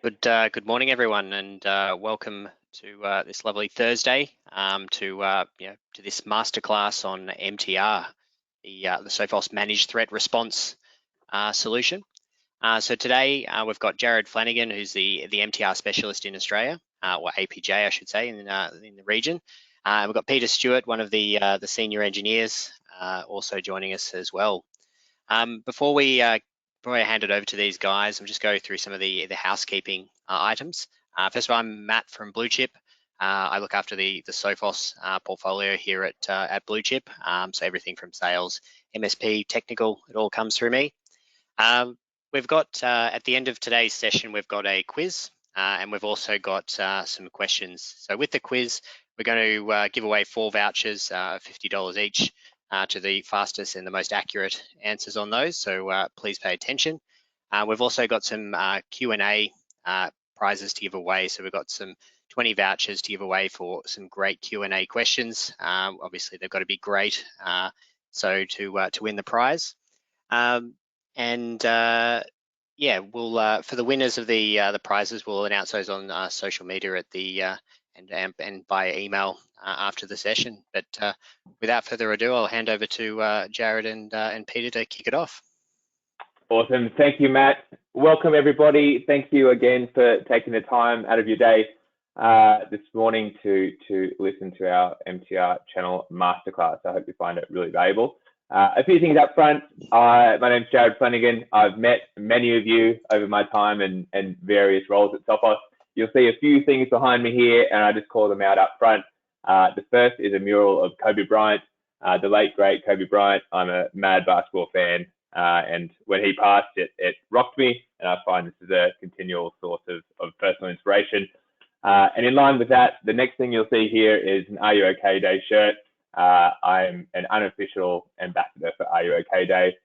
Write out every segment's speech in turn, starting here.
Good morning, everyone, and welcome to this lovely Thursday to this masterclass on MTR, the Sophos Managed Threat Response solution. So today we've got Jared Flanagan, who's the MTR specialist in Australia, or APJ, I should say, in the region. And we've got Peter Stewart, one of the senior engineers, also joining us as well. Before I hand it over to these guys, I'll just go through some of the housekeeping items. First of all, I'm Matt from Blue Chip. I look after the Sophos portfolio here at Blue Chip. So everything from sales, MSP, technical, it all comes through me. We've got, at the end of today's session, we've got a quiz and we've also got some questions. So with the quiz, we're going to give away 4 vouchers, $50 each. To the fastest and the most accurate answers on those, so please pay attention. We've also got some Q&A prizes to give away, so we've got some 20 vouchers to give away for some great Q&A questions. Obviously, they've got to be great, so to win the prize. Yeah, we'll for the winners of the prizes, we'll announce those on social media at the and by email after the session. But without further ado, I'll hand over to Jared and Peter to kick it off. Awesome. Thank you, Matt. Welcome, everybody. Thank you again for taking the time out of your day this morning to listen to our MTR channel masterclass. I hope you find it really valuable. A few things up front. My name's Jared Flanagan. I've met many of you over my time and various roles at Sophos. You'll see a few things behind me here, and I just call them out up front. The first is a mural of Kobe Bryant, the late, great Kobe Bryant. I'm a mad basketball fan, and when he passed, it rocked me, and I find this is a continual source of personal inspiration. And in line with that, the next thing you'll see here is an Are You OK Day shirt. I'm an unofficial ambassador for Are You OK Day.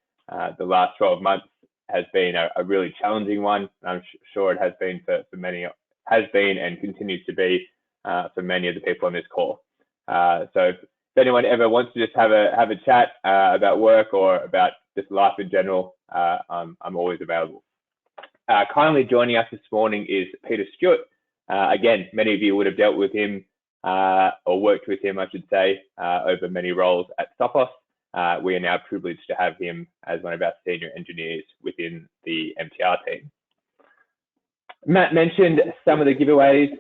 The last 12 months has been a really challenging one. I'm sure it has been for many. Has been and continues to be for many of the people on this call. So if anyone ever wants to just have a chat about work or about just life in general, I'm always available. Kindly joining us this morning is Peter Stewart. Again, many of you would have dealt with him or worked with him, I should say, over many roles at Sophos. We are now privileged to have him as one of our senior engineers within the MTR team. Matt mentioned some of the giveaways.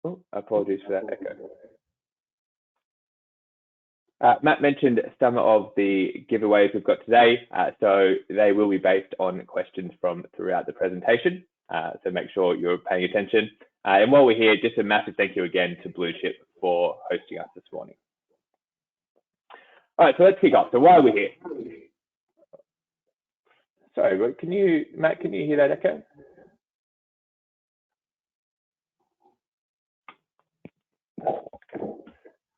Oh, apologies for that echo. Matt mentioned some of the giveaways we've got today, so they will be based on questions from throughout the presentation, so make sure you're paying attention. And while we're here, just a massive thank you again to Blue Chip for hosting us this morning. All right, so let's kick off. So why are we here? Sorry, Matt, can you hear that echo?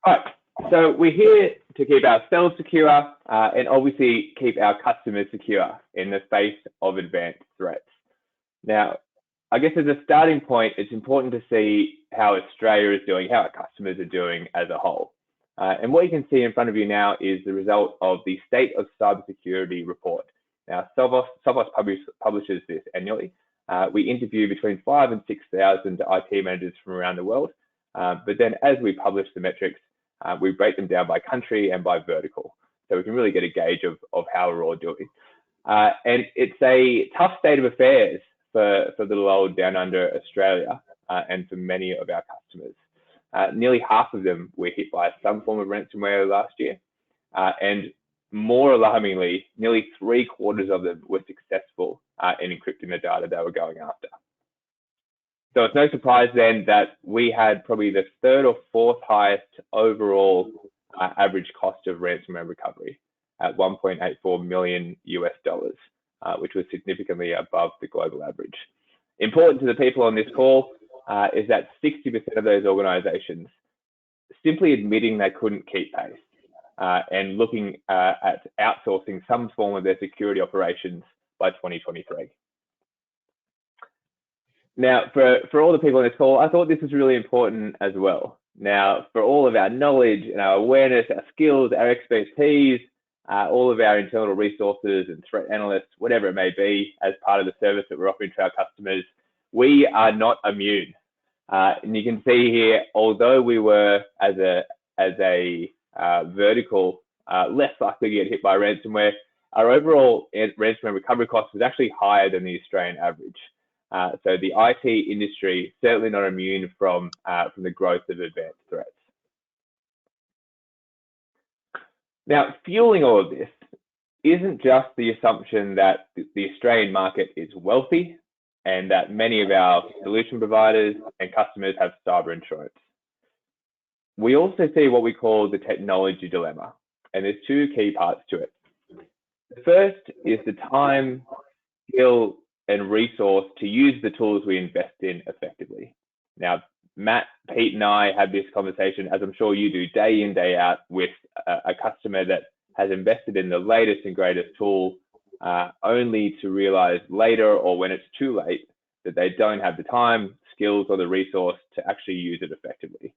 All right, so we're here to keep ourselves secure and obviously keep our customers secure in the face of advanced threats. Now, I guess as a starting point, it's important to see how Australia is doing, how our customers are doing as a whole. And what you can see in front of you now is the result of the State of Cybersecurity report. Now, Sophos publishes this annually. We interview between 5,000 and 6,000 IT managers from around the world. But then as we publish the metrics, we break them down by country and by vertical. So we can really get a gauge of how we're all doing. And it's a tough state of affairs for little old down under Australia and for many of our customers. Nearly half of them were hit by some form of ransomware last year. And more alarmingly, nearly 3/4 of them were successful in encrypting the data they were going after. So it's no surprise then that we had probably the 3rd or 4th highest overall average cost of ransomware recovery at $1.84 million US, which was significantly above the global average. Important to the people on this call is that 60% of those organizations simply admitting they couldn't keep pace and looking at outsourcing some form of their security operations by 2023. Now, for all the people on this call, I thought this was really important as well. Now, for all of our knowledge and our awareness, our skills, our expertise, all of our internal resources and threat analysts, whatever it may be, as part of the service that we're offering to our customers, we are not immune. And you can see here, although we were as a vertical less likely to get hit by ransomware, our overall ransomware recovery cost was actually higher than the Australian average. So the IT industry certainly not immune from the growth of advanced threats. Now, fueling all of this isn't just the assumption that the Australian market is wealthy and that many of our solution providers and customers have cyber insurance. We also see what we call the technology dilemma, and there's two key parts to it. The first is the time, skill, and resource to use the tools we invest in effectively. Now, Matt, Pete, and I have this conversation, as I'm sure you do, day in, day out, with a customer that has invested in the latest and greatest tool, only to realize later, or when it's too late, that they don't have the time, skills, or the resource to actually use it effectively.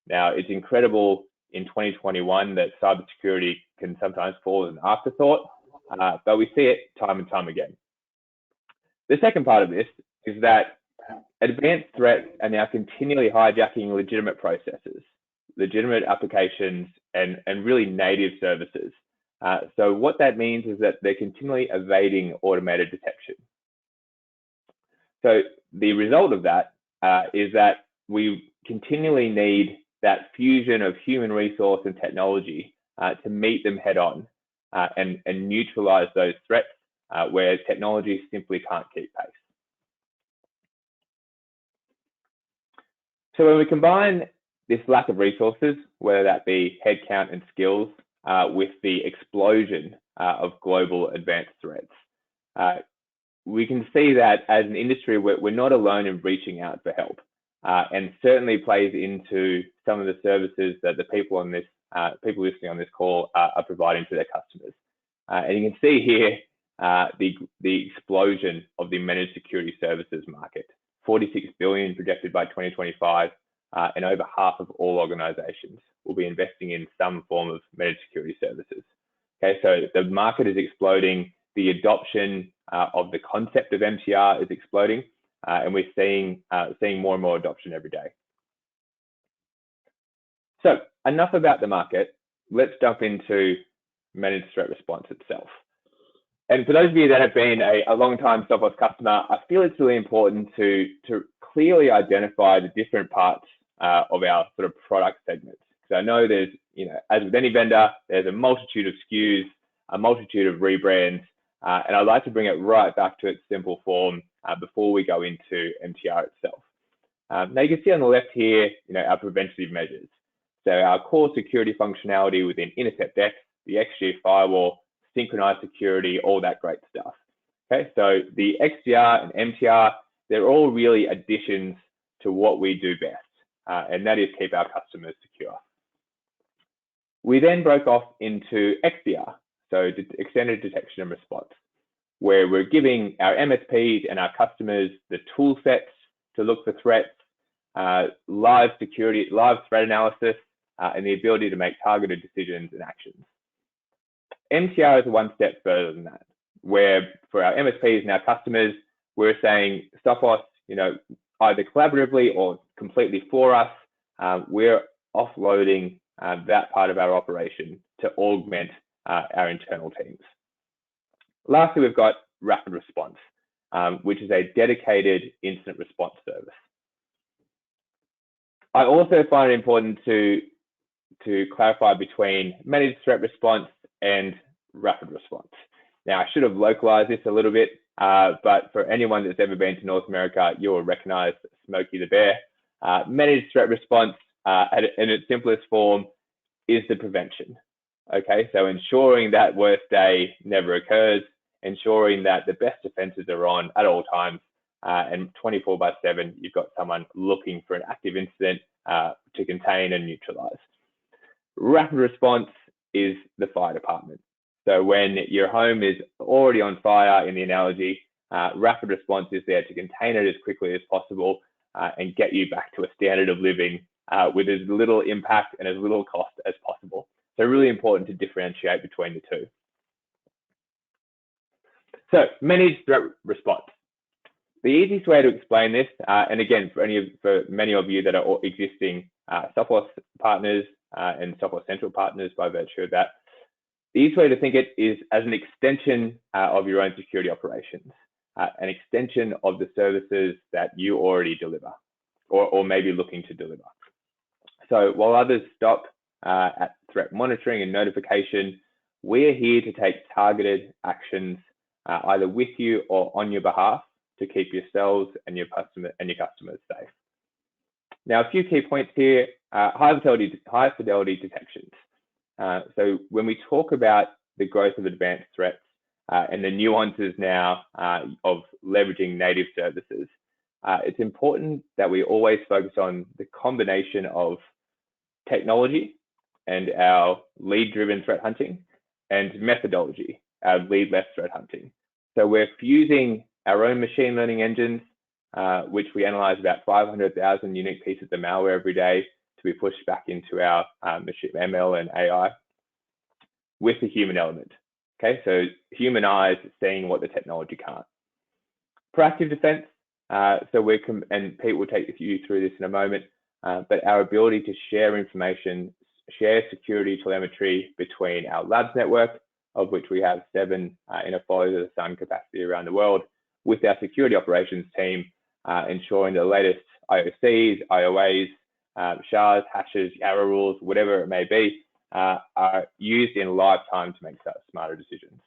Now, it's incredible in 2021 that cybersecurity can sometimes fall as an afterthought, but we see it time and time again. The second part of this is that advanced threats are now continually hijacking legitimate processes, legitimate applications, and really native services. So what that means is that they're continually evading automated detection. So the result of that is that we continually need that fusion of human resource and technology to meet them head on and neutralize those threats where technology simply can't keep pace. So when we combine this lack of resources, whether that be headcount and skills, with the explosion of global advanced threats, we can see that as an industry, we're not alone in reaching out for help, and certainly plays into some of the services that the people on this, people listening on this call are providing to their customers. And you can see here the explosion of the managed security services market. 46 billion projected by 2025, and over half of all organizations will be investing in some form of managed security services. Okay, so the market is exploding. The adoption of the concept of MTR is exploding, and we're seeing more and more adoption every day. So enough about the market. Let's jump into managed threat response itself. And for those of you that have been a long-time Sophos customer, I feel it's really important to clearly identify the different parts of our sort of product segments. So I know there's, as with any vendor, there's a multitude of SKUs, a multitude of rebrands, and I'd like to bring it right back to its simple form before we go into MTR itself. Now you can see on the left here, our preventative measures. So our core security functionality within InterceptX, the XG firewall, synchronized security, all that great stuff. Okay, so the XDR and MTR, they're all really additions to what we do best, and that is keep our customers secure. We then broke off into XDR, so extended detection and response, where we're giving our MSPs and our customers the tool sets to look for threats, live threat analysis, and the ability to make targeted decisions and actions. MTR is one step further than that, where for our MSPs and our customers, we're saying, Sophos, either collaboratively or completely for us, we're offloading that part of our operation to augment our internal teams. Lastly, we've got rapid response, which is a dedicated incident response service. I also find it important to clarify between managed threat response and rapid response. Now, I should have localized this a little bit, but for anyone that's ever been to North America, you'll recognize Smokey the Bear. Managed threat response, in its simplest form, is the prevention. Okay, so ensuring that worst day never occurs, ensuring that the best defenses are on at all times, and 24/7, you've got someone looking for an active incident to contain and neutralize. Rapid response is the fire department. So when your home is already on fire, in the analogy, rapid response is there to contain it as quickly as possible and get you back to a standard of living with as little impact and as little cost as possible. So really important to differentiate between the two. So managed threat response. The easiest way to explain this, and again, for many of you that are existing Sophos partners and Sophos Central partners by virtue of that, the easiest way to think it is as an extension of your own security operations, an extension of the services that you already deliver or maybe looking to deliver. So while others stop at threat monitoring and notification, we're here to take targeted actions either with you or on your behalf to keep yourselves and your customers safe. Now, a few key points here: high fidelity detections. So when we talk about the growth of advanced threats and the nuances now of leveraging native services, it's important that we always focus on the combination of technology and our lead-driven threat hunting and methodology, our lead-less threat hunting. So we're fusing our own machine learning engines, which we analyze about 500,000 unique pieces of malware every day to be pushed back into our ML and AI, with the human element. Okay, so human eyes seeing what the technology can't. Proactive defense. And Pete will take you through this in a moment, but our ability to share information, share security telemetry between our labs network, of which we have 7 in a follow-the-sun capacity around the world, with our security operations team, ensuring the latest IOCs, IOAs, SHAs, hashes, error rules, whatever it may be, are used in live time to make smarter decisions.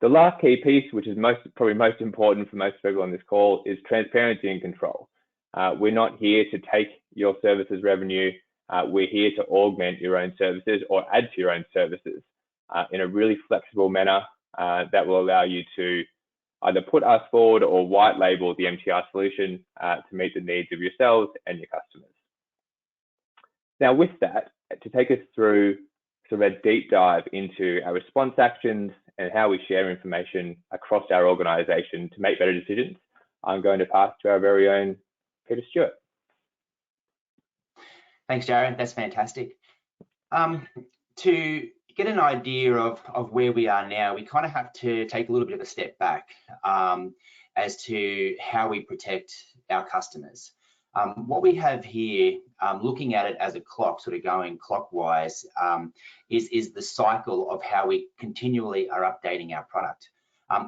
The last key piece, which is probably most important for most people on this call, is transparency and control. We're not here to take your services revenue. We're here to augment your own services or add to your own services in a really flexible manner that will allow you to either put us forward or white label the MTR solution to meet the needs of yourselves and your customers. Now, with that, to take us through sort of a deep dive into our response actions and how we share information across our organization to make better decisions, I'm going to pass to our very own Peter Stewart. Thanks, Jared. That's fantastic. To get an idea of where we are now, we kind of have to take a little bit of a step back as to how we protect our customers. What we have here, looking at it as a clock, sort of going clockwise, is the cycle of how we continually are updating our product.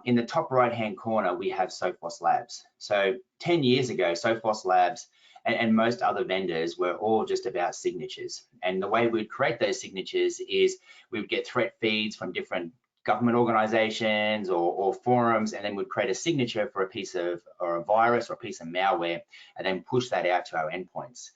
In the top right-hand corner, we have Sophos Labs. So 10 years ago, Sophos Labs and most other vendors were all just about signatures. And the way we'd create those signatures is we would get threat feeds from different government organizations or forums, and then we'd create a signature for a piece of, or a virus or a piece of malware, and then push that out to our endpoints.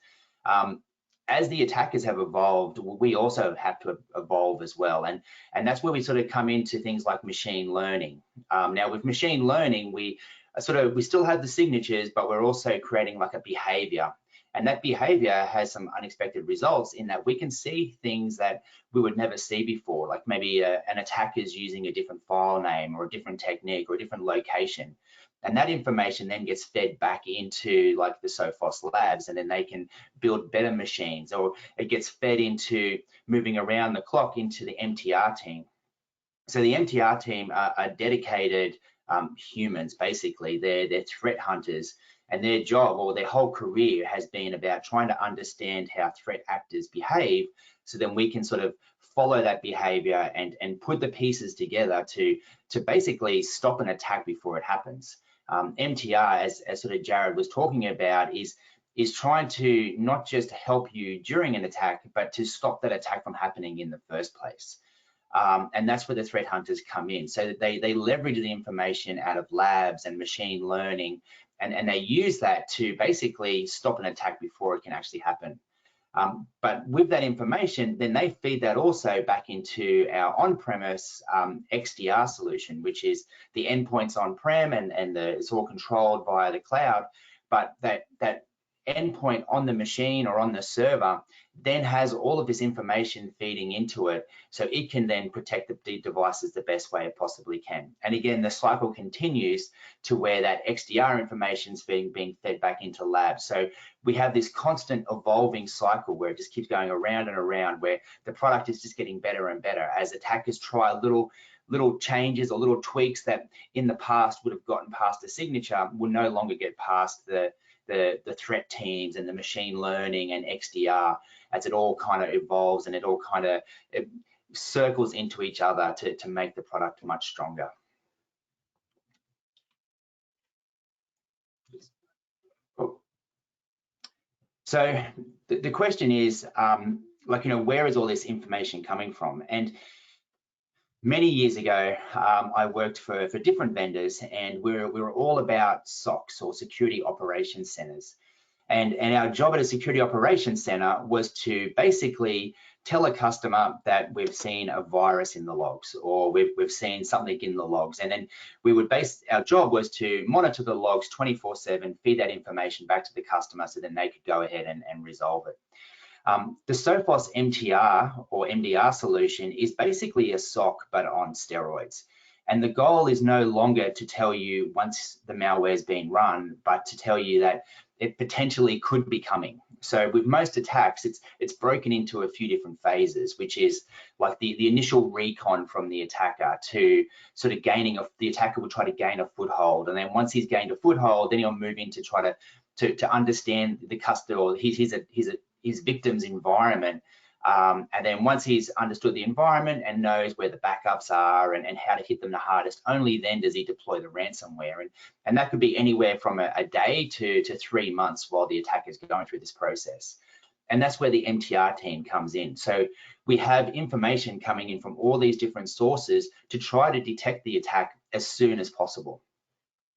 As the attackers have evolved, we also have to evolve as well. And that's where we sort of come into things like machine learning. Now with machine learning, we still have the signatures, but we're also creating like a behavior. And that behavior has some unexpected results in that we can see things that we would never see before, like maybe an attacker is using a different file name or a different technique or a different location. And that information then gets fed back into like the Sophos Labs, and then they can build better machines, or it gets fed into moving around the clock into the MTR team. So the MTR team are dedicated humans, basically. They're threat hunters, and their job or their whole career has been about trying to understand how threat actors behave, so then we can sort of follow that behavior and put the pieces together to basically stop an attack before it happens. MTR, as sort of Jared was talking about, is trying to not just help you during an attack, but to stop that attack from happening in the first place. And that's where the threat hunters come in. So they leverage the information out of labs and machine learning, and they use that to basically stop an attack before it can actually happen. But with that information, then they feed that also back into our on-premise XDR solution, which is the endpoints on-prem, and it's all controlled via the cloud. But that endpoint on the machine or on the server then has all of this information feeding into it, so it can then protect the devices the best way it possibly can. And again, the cycle continues to where that XDR information is being fed back into labs. So we have this constant evolving cycle where it just keeps going around and around, where the product is just getting better and better as attackers try little little changes or little tweaks that in the past would have gotten past the signature will no longer get past the threat teams and the machine learning and XDR, as it all kind of evolves and it all kind of circles into each other to make the product much stronger. So the question is, like, where is all this information coming from? And many years ago, I worked for different vendors, and we were all about SOCs, or Security Operations Centers. And our job at a Security Operations Center was to basically tell a customer that we've seen a virus in the logs, or we've seen something in the logs. And then our job was to monitor the logs 24/7, feed that information back to the customer so then they could go ahead and resolve it. The Sophos MTR or MDR solution is basically a SOC, but on steroids. And the goal is no longer to tell you once the malware has been run, but to tell you that it potentially could be coming. So with most attacks, it's broken into a few different phases, which is like the initial recon from the attacker to sort of the attacker will try to gain a foothold. And then once he's gained a foothold, then he'll move in to try to understand the customer or his victim's environment. And then once he's understood the environment and knows where the backups are and how to hit them the hardest, only then does he deploy the ransomware. And that could be anywhere from a day to 3 months while the attacker is going through this process. And that's where the MTR team comes in. So we have information coming in from all these different sources to try to detect the attack as soon as possible.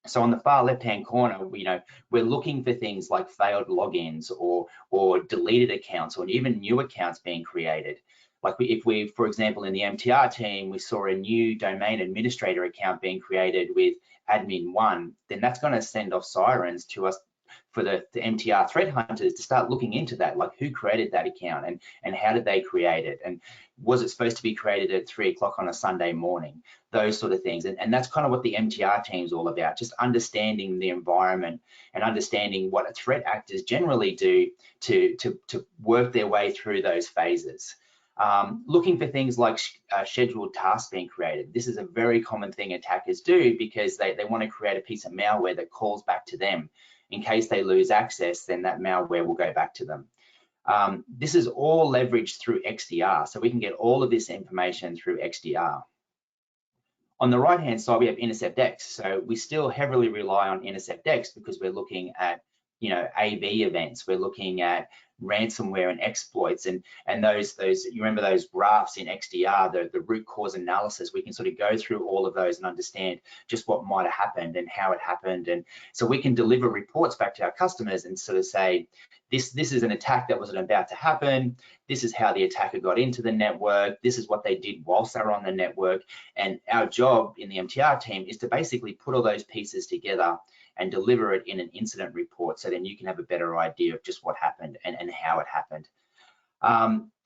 So on the far left-hand corner, we're looking for things like failed logins or deleted accounts, or even new accounts being created. Like if we, for example, in the MTR team, we saw a new domain administrator account being created with admin1, then that's going to send off sirens to us for the MTR threat hunters to start looking into that, like who created that account and how did they create it, and was it supposed to be created at 3 o'clock on a Sunday morning, those sort of things. And that's kind of what the MTR team is all about, just understanding the environment and understanding what threat actors generally do to work their way through those phases. Looking for things like scheduled tasks being created. This is a very common thing attackers do because they want to create a piece of malware that calls back to them. In case they lose access, then that malware will go back to them. This is all leveraged through XDR, so we can get all of this information through XDR. On the right-hand side, we have InterceptX. So we still heavily rely on InterceptX because we're looking at, AV events. We're looking at ransomware and exploits, and those you remember those graphs in XDR, the root cause analysis. We can sort of go through all of those and understand just what might have happened and how it happened, and so we can deliver reports back to our customers and sort of say, this is an attack that wasn't about to happen. This is how the attacker got into the network. This is what they did whilst they were on the network. And our job in the MTR team is to basically put all those pieces together and deliver it in an incident report, so then you can have a better idea of just what happened and how it happened.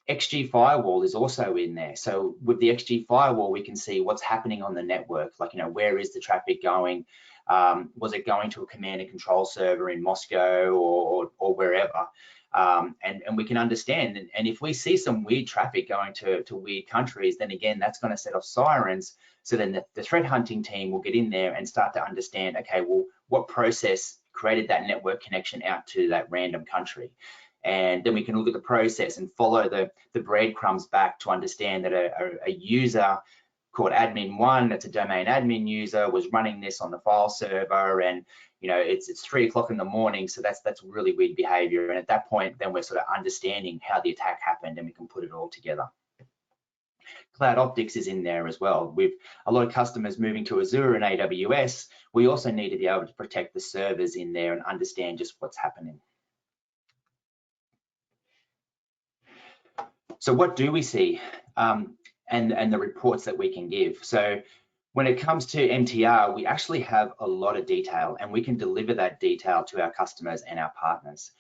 XG Firewall is also in there. So with the XG Firewall, we can see what's happening on the network, like, where is the traffic going? Was it going to a command and control server in Moscow or wherever? And we can understand, and if we see some weird traffic going to weird countries, then again, that's going to set off sirens. So then the threat hunting team will get in there and start to understand, okay, well, what process created that network connection out to that random country? And then we can look at the process and follow the breadcrumbs back to understand that a user called admin1, that's a domain admin user, was running this on the file server, and it's 3 o'clock in the morning, so that's really weird behavior. And at that point, then we're sort of understanding how the attack happened, and we can put it all together. Cloud Optics is in there as well. With a lot of customers moving to Azure and AWS, we also need to be able to protect the servers in there and understand just what's happening. So what do we see, and the reports that we can give? So when it comes to MTR, we actually have a lot of detail, and we can deliver that detail to our customers and our partners.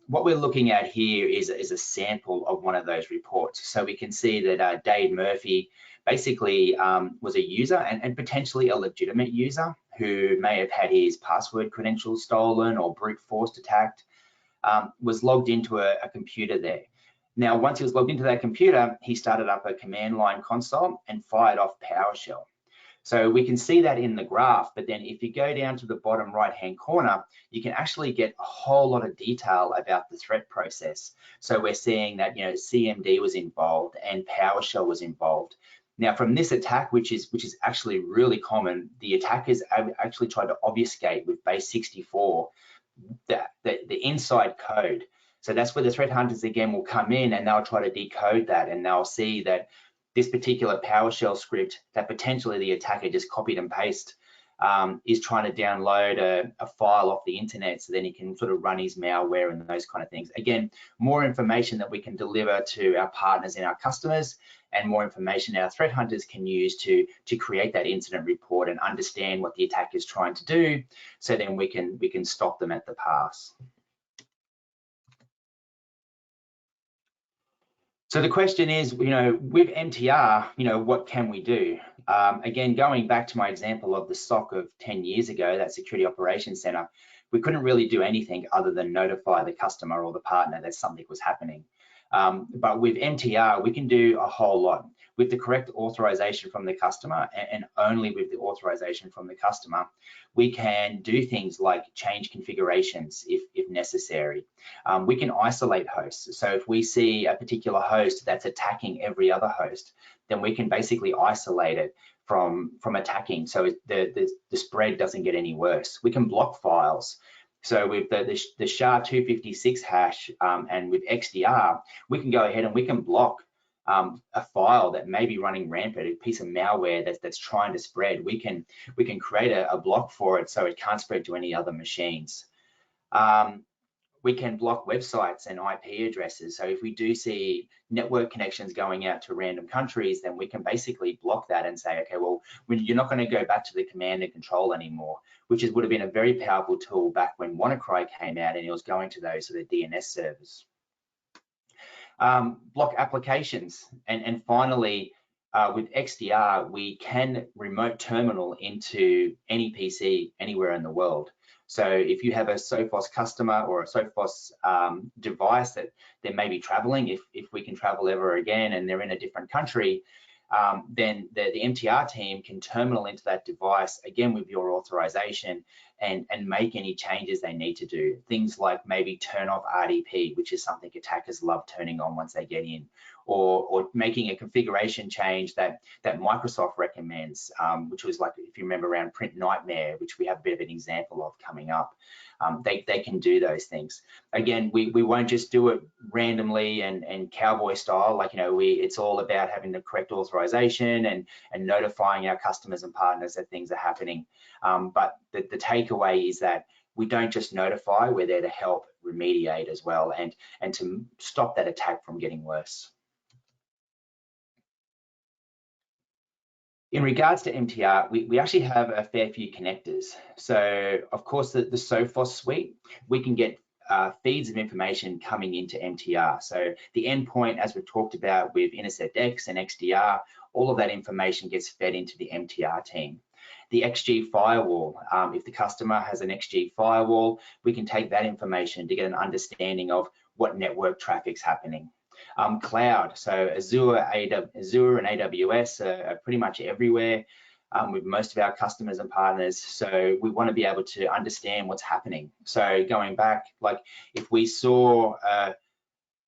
What we're looking at here is a sample of one of those reports. So we can see that Dave Murphy basically was a user and potentially a legitimate user who may have had his password credentials stolen or brute force attacked, was logged into a computer there. Now, once he was logged into that computer, he started up a command line console and fired off PowerShell. So we can see that in the graph, but then if you go down to the bottom right-hand corner, you can actually get a whole lot of detail about the threat process. So we're seeing that, you know, CMD was involved and PowerShell was involved. Now, from this attack, which is actually really common, the attackers actually tried to obfuscate with base 64 the inside code. So that's where the threat hunters again will come in and they'll try to decode that, and they'll see that this particular PowerShell script that potentially the attacker just copied and pasted is trying to download a file off the internet, so then he can sort of run his malware and those kind of things. Again, more information that we can deliver to our partners and our customers, and more information our threat hunters can use to create that incident report and understand what the attacker is trying to do, so then we can stop them at the pass. So the question is, you know, with MTR, you know, what can we do? Again, going back to my example of the SOC of 10 years ago, that Security Operations Center, we couldn't really do anything other than notify the customer or the partner that something was happening. But with MTR, we can do a whole lot. With the correct authorization from the customer, and only with the authorization from the customer, we can do things like change configurations if necessary. We can isolate hosts. So if we see a particular host that's attacking every other host, then we can basically isolate it from attacking, so the spread doesn't get any worse. We can block files. So with the SHA-256 hash and with XDR, we can go ahead and we can block a file that may be running rampant, a piece of malware that's trying to spread. We can create a block for it so it can't spread to any other machines. We can block websites and IP addresses. So if we do see network connections going out to random countries, then we can basically block that and say, okay, well, you're not going to go back to the command and control anymore, which would have been a very powerful tool back when WannaCry came out and it was going to those sort of DNS servers. Block applications, and finally, with XDR, we can remote terminal into any PC anywhere in the world. So if you have a Sophos customer or a Sophos device that they may be traveling, if we can travel ever again and they're in a different country, then the MTR team can terminal into that device, again with your authorization, and make any changes they need to do. Things like maybe turn off RDP, which is something attackers love turning on once they get in, or making a configuration change that Microsoft recommends, which was like, if you remember, around Print Nightmare, which we have a bit of an example of coming up. They can do those things. Again, we won't just do it randomly and cowboy style, like, you know, it's all about having the correct authorization and notifying our customers and partners that things are happening. But the takeaway is that we don't just notify, we're there to help remediate as well, and to stop that attack from getting worse. In regards to MTR, we actually have a fair few connectors. So of course, the Sophos suite, we can get feeds of information coming into MTR. So the endpoint, as we've talked about with InterceptX and XDR, all of that information gets fed into the MTR team. The XG firewall, if the customer has an XG firewall, we can take that information to get an understanding of what network traffic's happening. Cloud, so Azure and AWS are pretty much everywhere with most of our customers and partners. So we want to be able to understand what's happening. So going back, like if we saw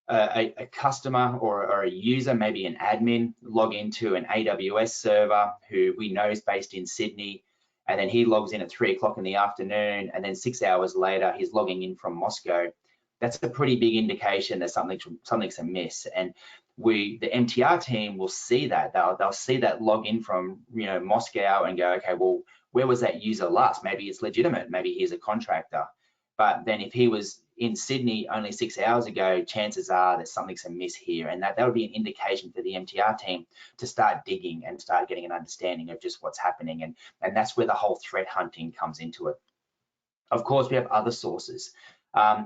a customer or a user, maybe an admin, log into an AWS server who we know is based in Sydney, and then he logs in at 3 o'clock in the afternoon, and then 6 hours later, he's logging in from Moscow. That's a pretty big indication that something's amiss. And the MTR team will see that. They'll see that login from, you know, Moscow and go, okay, well, where was that user last? Maybe it's legitimate. Maybe he's a contractor. But then if he was in Sydney only 6 hours ago, chances are that something's amiss here. And that would be an indication for the MTR team to start digging and start getting an understanding of just what's happening. And that's where the whole threat hunting comes into it. Of course, we have other sources.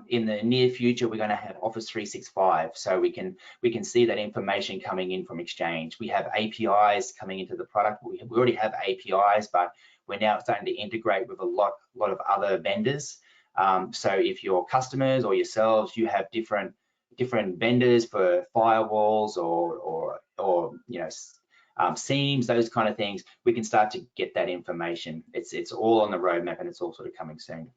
In the near future, we're going to have Office 365, so we can see that information coming in from Exchange. We have APIs coming into the product. We already have APIs, but we're now starting to integrate with a lot of other vendors. So if your customers or yourselves, you have different different vendors for firewalls or you know, seams, those kind of things, we can start to get that information. It's all on the roadmap, and it's all sort of coming soon.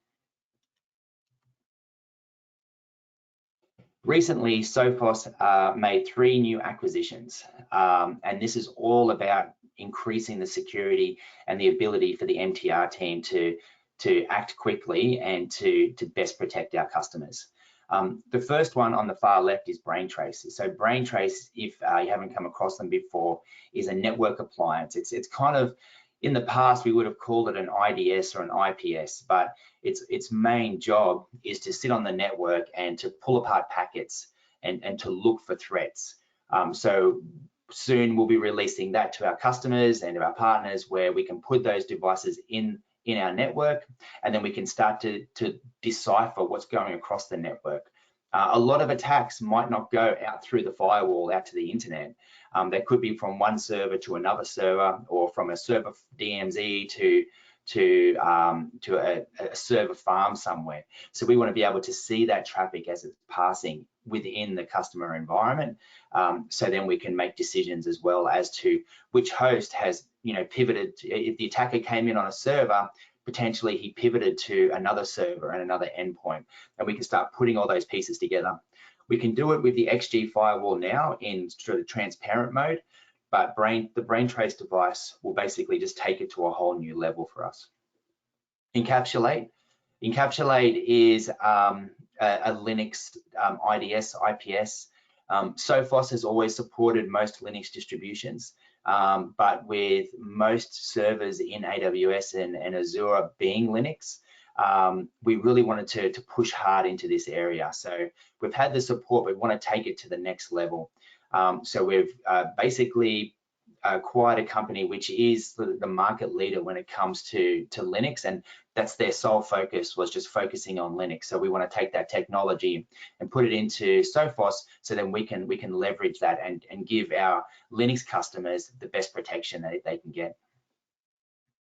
Recently, Sophos made 3 new acquisitions, and this is all about increasing the security and the ability for the MTR team to act quickly and to best protect our customers. The first one on the far left is Braintrace. So Braintrace, if you haven't come across them before, is a network appliance. It's kind of, in the past, we would have called it an IDS or an IPS, but its main job is to sit on the network and to pull apart packets and to look for threats. So soon we'll be releasing that to our customers and to our partners, where we can put those devices in our network, and then we can start to decipher what's going across the network. A lot of attacks might not go out through the firewall out to the internet. They could be from one server to another server, or from a server DMZ to a server farm somewhere. So we want to be able to see that traffic as it's passing within the customer environment, so then we can make decisions as well as to which host has, you know, pivoted. If the attacker came in on a server, potentially he pivoted to another server and another endpoint, and we can start putting all those pieces together. We can do it with the XG firewall now in sort of transparent mode, but the Braintrace device will basically just take it to a whole new level for us. Encapsulate is a Linux IDS, IPS. Sophos has always supported most Linux distributions, but with most servers in AWS and Azure being Linux, we really wanted to push hard into this area. So we've had the support, but we want to take it to the next level. So we've basically acquired a company which is the market leader when it comes to Linux, and that's their sole focus, was just focusing on Linux. So we want to take that technology and put it into Sophos, so then we can leverage that and give our Linux customers the best protection that they can get.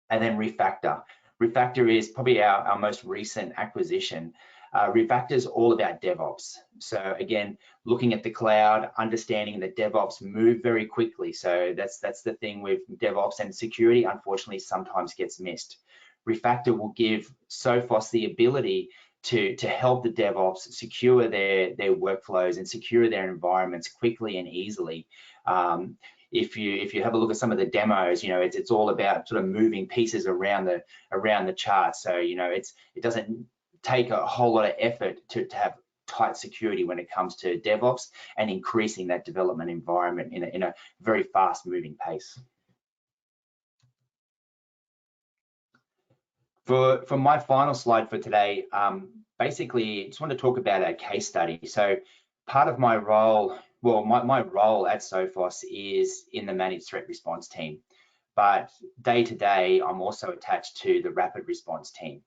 And then Refactor. Refactor is probably our most recent acquisition. Refactor is all about DevOps. So again, looking at the cloud, understanding that DevOps move very quickly. So that's the thing with DevOps, and security unfortunately sometimes gets missed. Refactor will give Sophos the ability to help the DevOps secure their workflows and secure their environments quickly and easily. If you have a look at some of the demos, you know, it's all about sort of moving pieces around the chart. So, you know, it doesn't take a whole lot of effort to have tight security when it comes to DevOps and increasing that development environment in a very fast moving pace. For my final slide for today, basically just want to talk about a case study. So part of my role, well, my role at Sophos is in the managed threat response team, but day to day, I'm also attached to the rapid response team.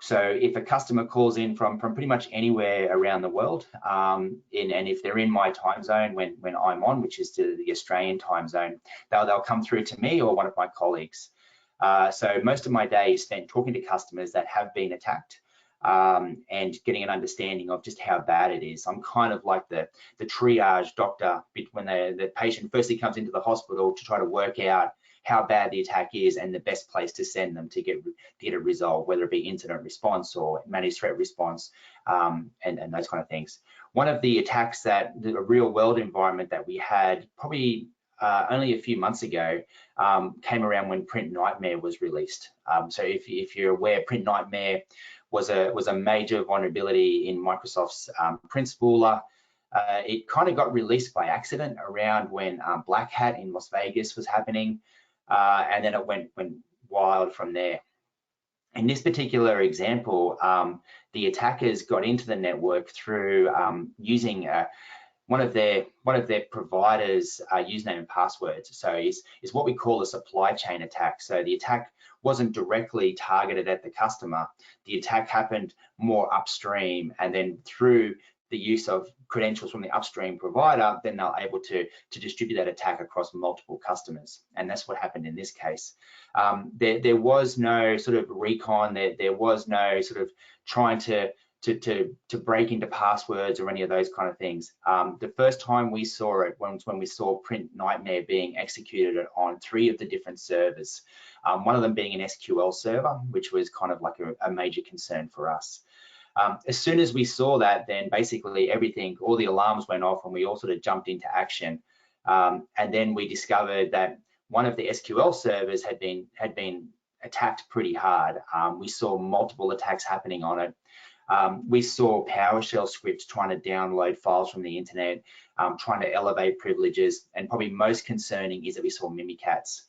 So if a customer calls in from pretty much anywhere around the world, and if they're in my time zone when I'm on, which is to the Australian time zone, they'll come through to me or one of my colleagues. So most of my day is spent talking to customers that have been attacked, and getting an understanding of just how bad it is. I'm kind of like the triage doctor when the patient firstly comes into the hospital to try to work out how bad the attack is and the best place to send them to get it resolved, whether it be incident response or managed threat response, and those kind of things. One of the attacks that the real world environment that we had probably only a few months ago came around when Print Nightmare was released. So if you're aware, Print Nightmare was a major vulnerability in Microsoft's print spooler. It kind of got released by accident around when Black Hat in Las Vegas was happening, and then it went wild from there. In this particular example, the attackers got into the network through using one of their providers' username and passwords. So it's what we call a supply chain attack. So the attack wasn't directly targeted at the customer. The attack happened more upstream, and then through the use of credentials from the upstream provider, then they're able to distribute that attack across multiple customers. And that's what happened in this case. There was no sort of recon, there was no sort of trying to to break into passwords or any of those kind of things. The first time we saw it was when we saw Print Nightmare being executed on 3 of the different servers. One of them being an SQL server, which was kind of like a major concern for us. As soon as we saw that, then basically everything, all the alarms went off and we all sort of jumped into action. And then we discovered that one of the SQL servers had been attacked pretty hard. We saw multiple attacks happening on it. We saw PowerShell scripts trying to download files from the internet, trying to elevate privileges, and probably most concerning is that we saw Mimikatz.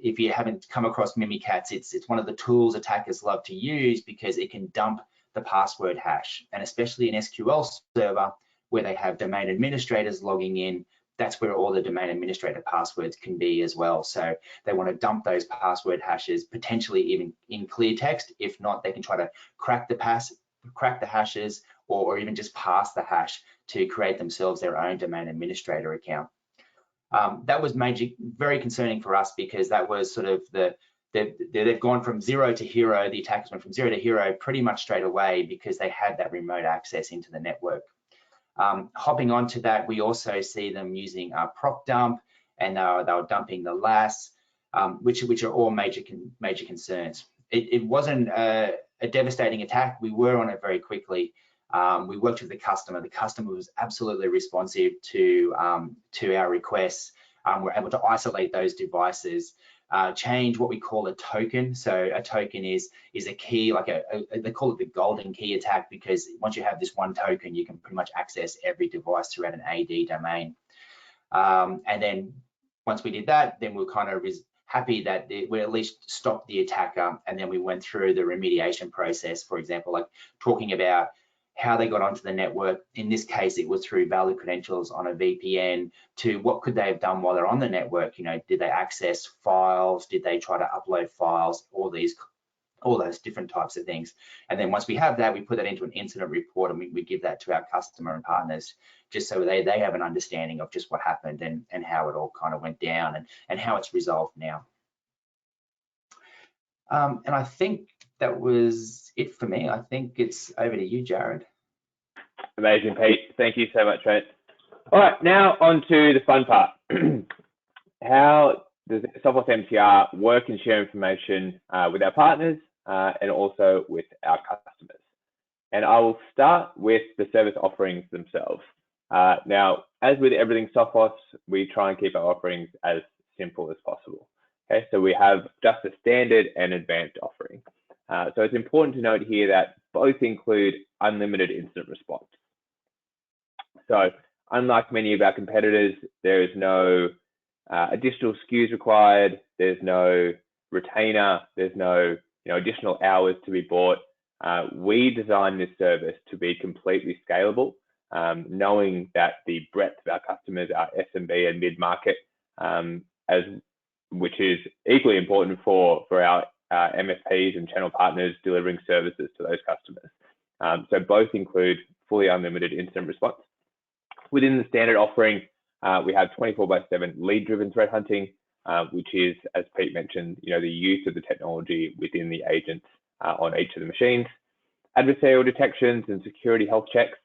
If you haven't come across Mimikatz, it's one of the tools attackers love to use because it can dump the password hash, and especially an SQL server where they have domain administrators logging in, that's where all the domain administrator passwords can be as well. So they want to dump those password hashes, potentially even in clear text. If not, they can try to crack the hashes or even just pass the hash to create themselves their own domain administrator account. That was very concerning for us because that was sort of they've gone from 0 to hero. The attackers went from 0 to hero pretty much straight away because they had that remote access into the network. Hopping onto that, we also see them using prop dump, and they were dumping the LAS, which are all major concerns. It wasn't a devastating attack. We were on it very quickly. We worked with the customer. The customer was absolutely responsive to our requests. We're able to isolate those devices, change what we call a token. So a token is a key, like they call it the golden key attack, because once you have this one token, you can pretty much access every device throughout an AD domain. And then once we did that, then we're kind of happy that we at least stopped the attacker, and then we went through the remediation process, for example, like talking about how they got onto the network. In this case, it was through valid credentials on a VPN, to what could they have done while they're on the network. You know, did they access files? Did they try to upload files? All those different types of things. And then once we have that, we put that into an incident report, and we give that to our customer and partners, just so they have an understanding of just what happened and how it all kind of went down and how it's resolved now. And I think that was it for me. I think it's over to you, Jared. Amazing, Pete. Thank you so much, mate. All right, now on to the fun part. How does Sophos MTR work and share information with our partners and also with our customers? And I will start with the service offerings themselves. Now, as with everything Sophos, we try and keep our offerings as simple as possible. Okay, so we have just a standard and advanced offering. So it's important to note here that both include unlimited incident response. So unlike many of our competitors, there is no additional SKUs required. There's no retainer. There's no additional hours to be bought. We designed this service to be completely scalable, knowing that the breadth of our customers are SMB and mid-market, which is equally important for our MSPs and channel partners delivering services to those customers. So both include fully unlimited incident response. Within the standard offering, we have 24/7 lead-driven threat hunting, which is, as Pete mentioned, the use of the technology within the agents on each of the machines. Adversarial detections and security health checks,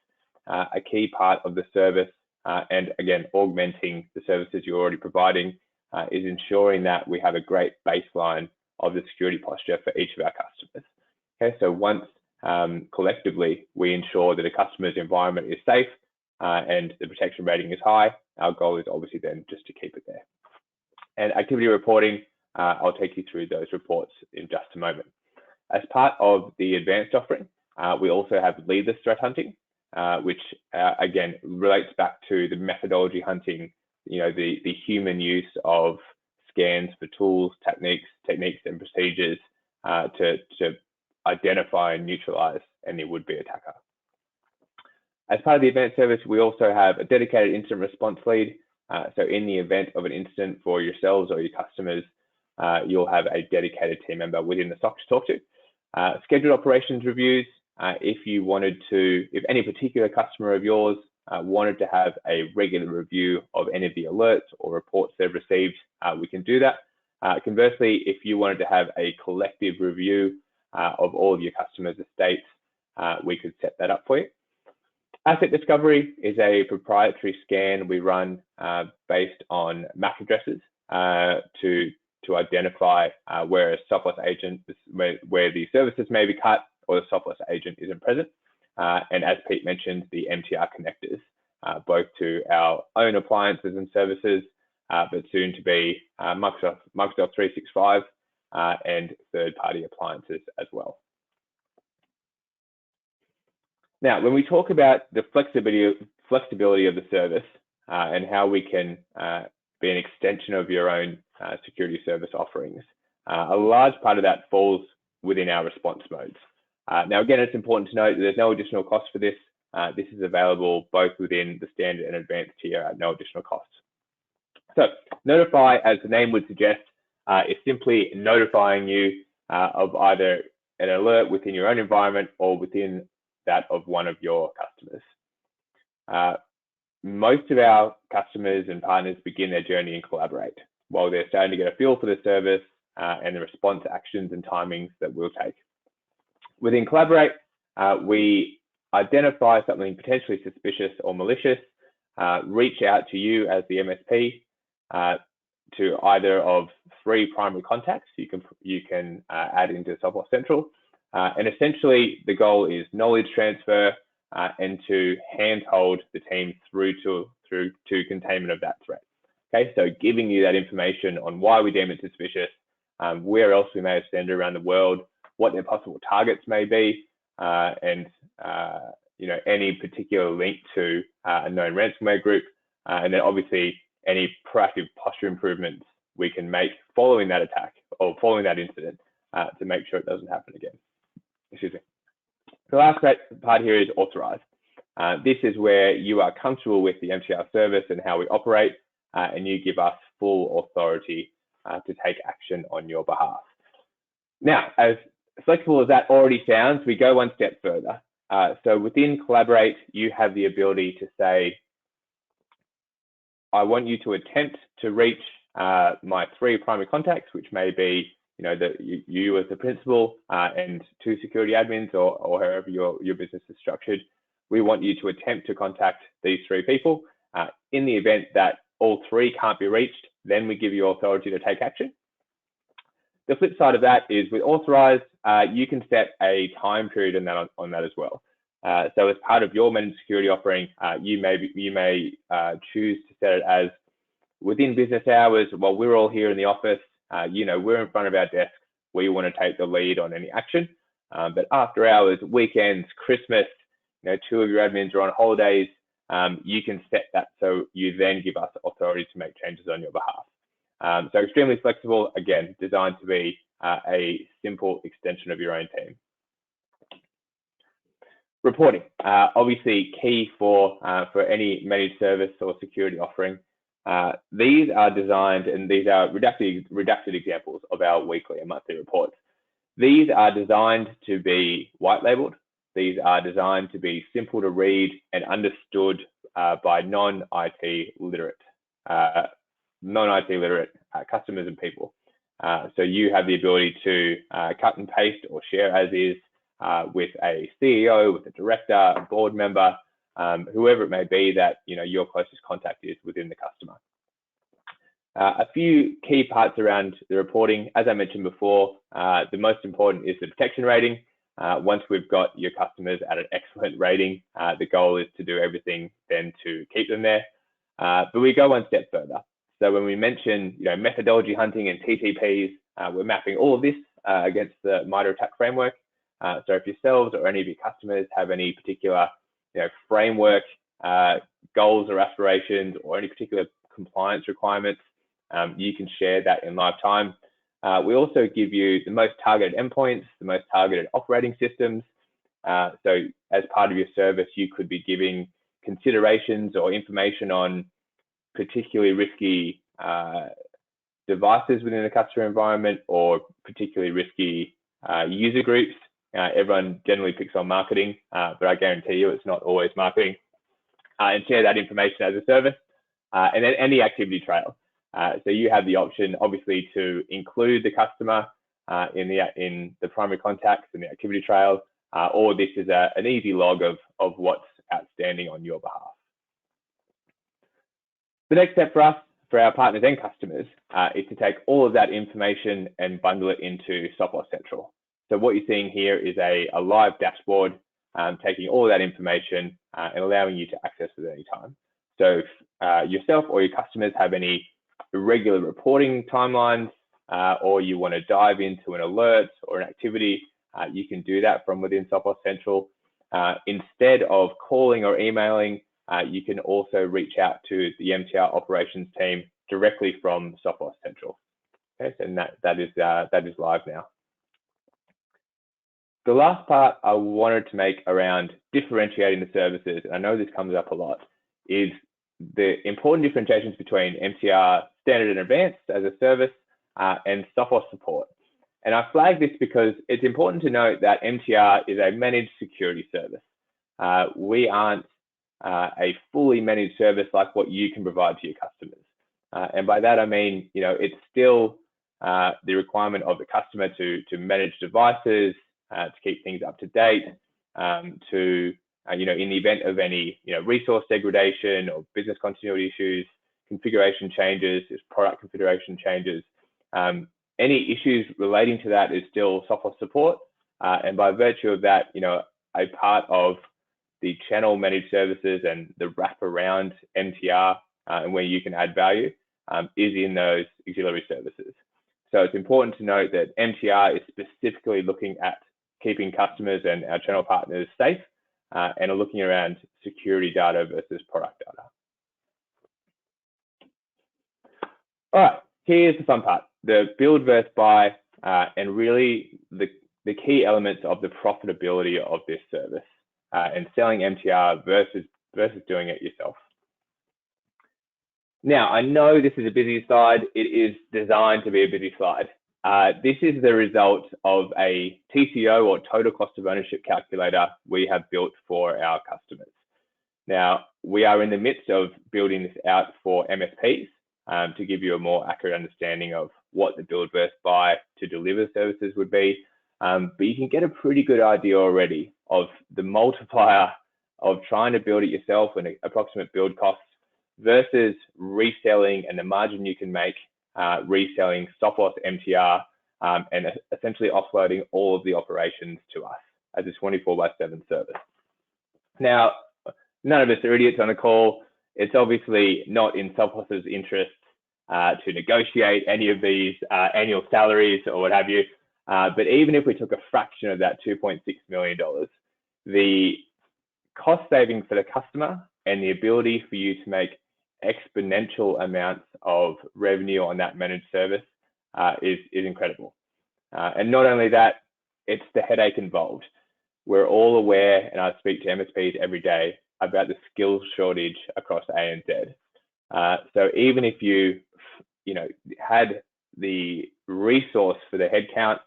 a key part of the service, and again, augmenting the services you're already providing, is ensuring that we have a great baseline of the security posture for each of our customers. Okay, so once collectively we ensure that a customer's environment is safe and the protection rating is high, our goal is obviously then just to keep it there. And activity reporting, I'll take you through those reports in just a moment. As part of the advanced offering, we also have leadless threat hunting, which again relates back to the methodology hunting, the human use of scans for tools, techniques and procedures to identify and neutralize any would-be attacker. As part of the advanced service, we also have a dedicated incident response lead. So in the event of an incident for yourselves or your customers, you'll have a dedicated team member within the SOC to talk to. Scheduled operations reviews. If any particular customer of yours wanted to have a regular review of any of the alerts or reports they've received, we can do that. Conversely, if you wanted to have a collective review of all of your customers' estates, we could set that up for you. Asset discovery is a proprietary scan we run based on MAC addresses to identify where a Sophos agent, where the services may be cut or the Sophos agent isn't present. And as Pete mentioned, the MTR connectors, both to our own appliances and services, but soon to be Microsoft 365 and third-party appliances as well. Now, when we talk about the flexibility of the service and how we can be an extension of your own security service offerings, a large part of that falls within our response modes. Now, again, it's important to note that there's no additional cost for this. This is available both within the standard and advanced tier at no additional cost. So, notify, as the name would suggest, is simply notifying you of either an alert within your own environment or within that of one of your customers. Most of our customers and partners begin their journey in Collaborate while they're starting to get a feel for the service and the response actions and timings that we'll take. Within Collaborate, we identify something potentially suspicious or malicious, reach out to you as the MSP to either of 3 primary contacts you can add into Sophos Central. And essentially, the goal is knowledge transfer and to handhold the team through to containment of that threat. Okay, so giving you that information on why we deem it suspicious, where else we may have sent it around the world, what their possible targets may be, and you know, any particular link to a known ransomware group, and then obviously any proactive posture improvements we can make following that attack or following that incident to make sure it doesn't happen again. Excuse me. The last part here is authorize. This is where you are comfortable with the MTR service and how we operate, and you give us full authority to take action on your behalf. Now, as flexible as that already sounds, we go one step further. So within Collaborate, you have the ability to say, I want you to attempt to reach my 3 primary contacts, which may be, you know, you as the principal and 2 security admins, or however your business is structured. We want you to attempt to contact these 3 people. In the event that all 3 can't be reached, then we give you authority to take action. The flip side of that is with authorize, you can set a time period on that as well. So as part of your managed security offering, you may choose to set it as within business hours while we're all here in the office. You know, we're in front of our desk. We want to take the lead on any action. But after hours, weekends, Christmas, you know, 2 of your admins are on holidays. You can set that so you then give us authority to make changes on your behalf. So extremely flexible, again, designed to be a simple extension of your own team. Reporting, obviously key for any managed service or security offering. These are designed, and these are redacted examples of our weekly and monthly reports. These are designed to be white labeled. These are designed to be simple to read and understood by non-IT literate customers and people. So you have the ability to cut and paste or share as is with a CEO, with a director, a board member, whoever it may be that your closest contact is within the customer. A few key parts around the reporting. As I mentioned before, the most important is the detection rating. Once we've got your customers at an excellent rating, the goal is to do everything then to keep them there. But we go one step further. So when we mention methodology hunting and TTPs, we're mapping all of this against the MITRE ATT&CK framework. So if yourselves or any of your customers have any particular framework goals or aspirations or any particular compliance requirements, you can share that in live time. We also give you the most targeted endpoints, the most targeted operating systems. So as part of your service, you could be giving considerations or information on particularly risky devices within the customer environment or particularly risky user groups. Everyone generally picks on marketing, but I guarantee you it's not always marketing. And share that information as a service. And then any activity trail. So you have the option, obviously, to include the customer in the primary contacts and the activity trail, or this is an easy log of what's outstanding on your behalf. The next step for us, for our partners and customers, is to take all of that information and bundle it into Sophos Central. So what you're seeing here is a live dashboard taking all of that information and allowing you to access it at any time. So if yourself or your customers have any irregular reporting timelines, or you want to dive into an alert or an activity, you can do that from within Sophos Central. Instead of calling or emailing, you can also reach out to the MTR operations team directly from Sophos Central. Okay, and that is live now. The last part I wanted to make around differentiating the services, and I know this comes up a lot, is the important differentiations between MTR Standard and Advanced as a service and Sophos Support. And I flag this because it's important to note that MTR is a managed security service. We aren't a fully managed service like what you can provide to your customers. And by that, I mean, it's still the requirement of the customer to manage devices, to keep things up to date, to, in the event of any, resource degradation or business continuity issues, configuration changes, product configuration changes, any issues relating to that is still Sophos Support. And by virtue of that, a part of the channel managed services and the wrap around MTR and where you can add value is in those auxiliary services. So it's important to note that MTR is specifically looking at keeping customers and our channel partners safe and are looking around security data versus product data. All right, here's the fun part, the build versus buy, and really the key elements of the profitability of this service and selling MTR versus doing it yourself. Now, I know this is a busy slide. It is designed to be a busy slide. This is the result of a TCO, or total cost of ownership calculator, we have built for our customers. Now, we are in the midst of building this out for MSPs to give you a more accurate understanding of what the build versus buy to deliver services would be. But you can get a pretty good idea already of the multiplier of trying to build it yourself and approximate build costs versus reselling and the margin you can make reselling Sophos MTR and essentially offloading all of the operations to us as a 24/7 service. Now, none of us are idiots on a call. It's obviously not in Sophos's interest to negotiate any of these annual salaries or what have you. But even if we took a fraction of that $2.6 million, the cost saving for the customer and the ability for you to make exponential amounts of revenue on that managed service is incredible. And not only that, it's the headache involved. We're all aware, and I speak to MSPs every day, about the skills shortage across ANZ. So even if you had the resource for the headcount,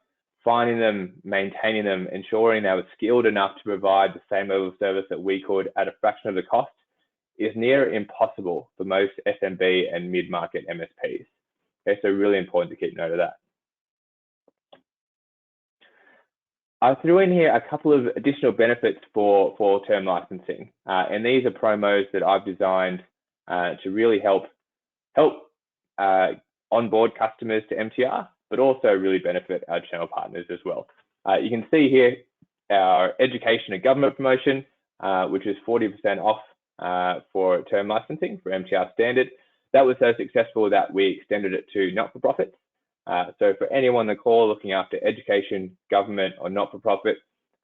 finding them, maintaining them, ensuring they were skilled enough to provide the same level of service that we could at a fraction of the cost is near impossible for most SMB and mid-market MSPs. Okay, so really important to keep note of that. I threw in here a couple of additional benefits for term licensing, and these are promos that I've designed to really help onboard customers to MTR, but also really benefit our channel partners as well. You can see here our education and government promotion, which is 40% off for term licensing for MTR Standard. That was so successful that we extended it to not-for-profits. So for anyone on the call looking after education, government, or not-for-profit,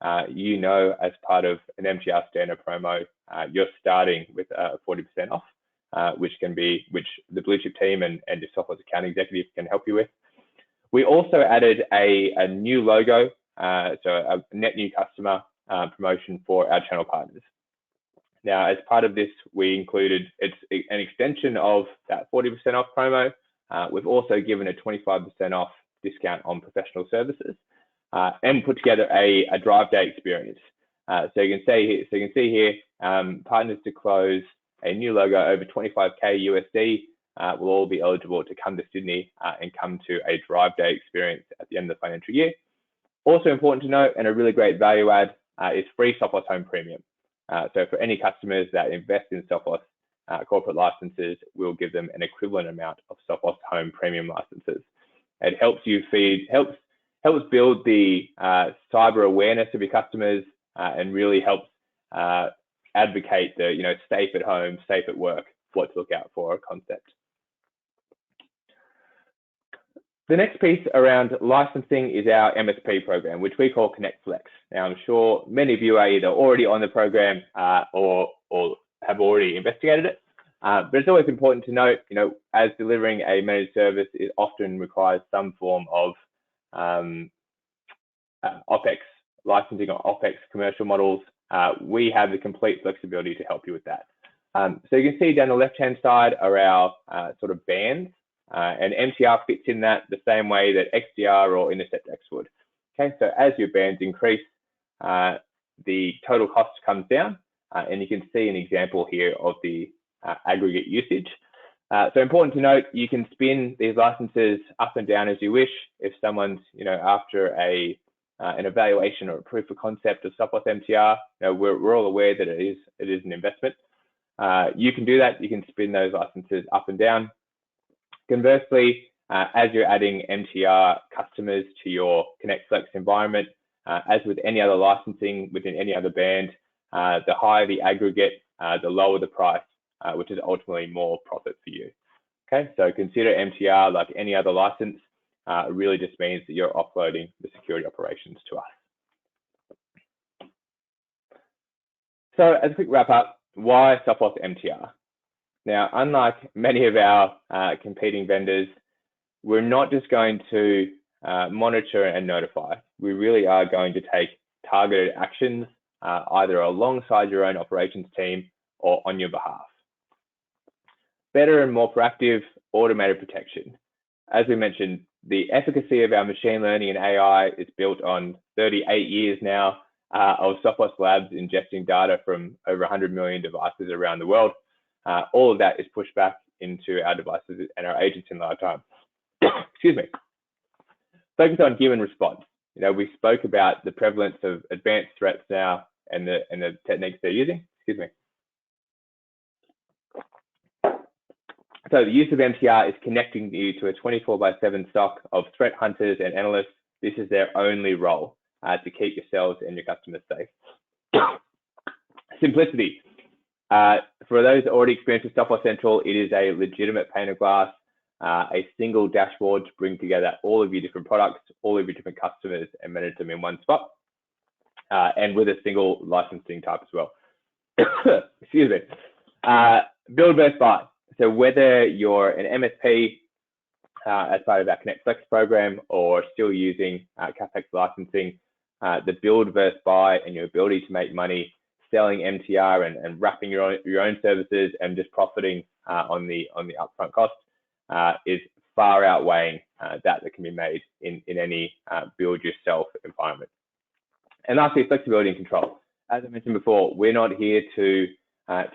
as part of an MTR Standard promo, you're starting with 40% off, which the blue chip team and the Sophos account executives can help you with. We also added a new logo, so a net new customer promotion for our channel partners. Now, as part of this, we included an extension of that 40% off promo. We've also given a 25% off discount on professional services and put together a drive day experience. So you can see here, partners to close a new logo over 25K USD will all be eligible to come to Sydney and come to a drive day experience at the end of the financial year. Also important to note, and a really great value add, is free Sophos Home Premium. So for any customers that invest in Sophos corporate licenses, we'll give them an equivalent amount of Sophos Home Premium licenses. It helps helps build the cyber awareness of your customers and really helps advocate the safe at home, safe at work, what to look out for concept. The next piece around licensing is our MSP program, which we call Connect Flex. Now, I'm sure many of you are either already on the program or have already investigated it. But it's always important to note, as delivering a managed service, it often requires some form of OPEX licensing or OPEX commercial models. We have the complete flexibility to help you with that. So you can see down the left-hand side are our sort of bands, and MTR fits in that the same way that XDR or InterceptX would. Okay, so as your bands increase, the total cost comes down, and you can see an example here of the aggregate usage. So important to note, you can spin these licenses up and down as you wish. If someone's, after an evaluation or a proof of concept of Sophos MTR, we're all aware that it is an investment. You can do that. You can spin those licenses up and down. Conversely, as you're adding MTR customers to your Connect Flex environment, as with any other licensing within any other band, the higher the aggregate, the lower the price, which is ultimately more profit for you. Okay, so consider MTR like any other license. It really just means that you're offloading the security operations to us. So as a quick wrap up, why Sophos MTR? Now, unlike many of our competing vendors, we're not just going to monitor and notify. We really are going to take targeted actions, either alongside your own operations team or on your behalf. Better and more proactive automated protection. As we mentioned, the efficacy of our machine learning and AI is built on 38 years now of Sophos Labs ingesting data from over 100 million devices around the world. All of that is pushed back into our devices and our agents in lifetime. Excuse me. Focus on human response. We spoke about the prevalence of advanced threats now and the techniques they're using. Excuse me. So the use of MTR is connecting you to a 24/7 stock of threat hunters and analysts. This is their only role to keep yourselves and your customers safe. Simplicity. For those already experienced with Sophos Central, it is a legitimate pane of glass, a single dashboard to bring together all of your different products, all of your different customers, and manage them in one spot, and with a single licensing type as well. Excuse me. Build versus buy. So whether you're an MSP as part of our Connect Flex program or still using CapEx licensing, the build versus buy and your ability to make money selling MTR and wrapping your own services and just profiting on the upfront cost is far outweighing that can be made in any build yourself environment. And lastly, flexibility and control. As I mentioned before, we're not here to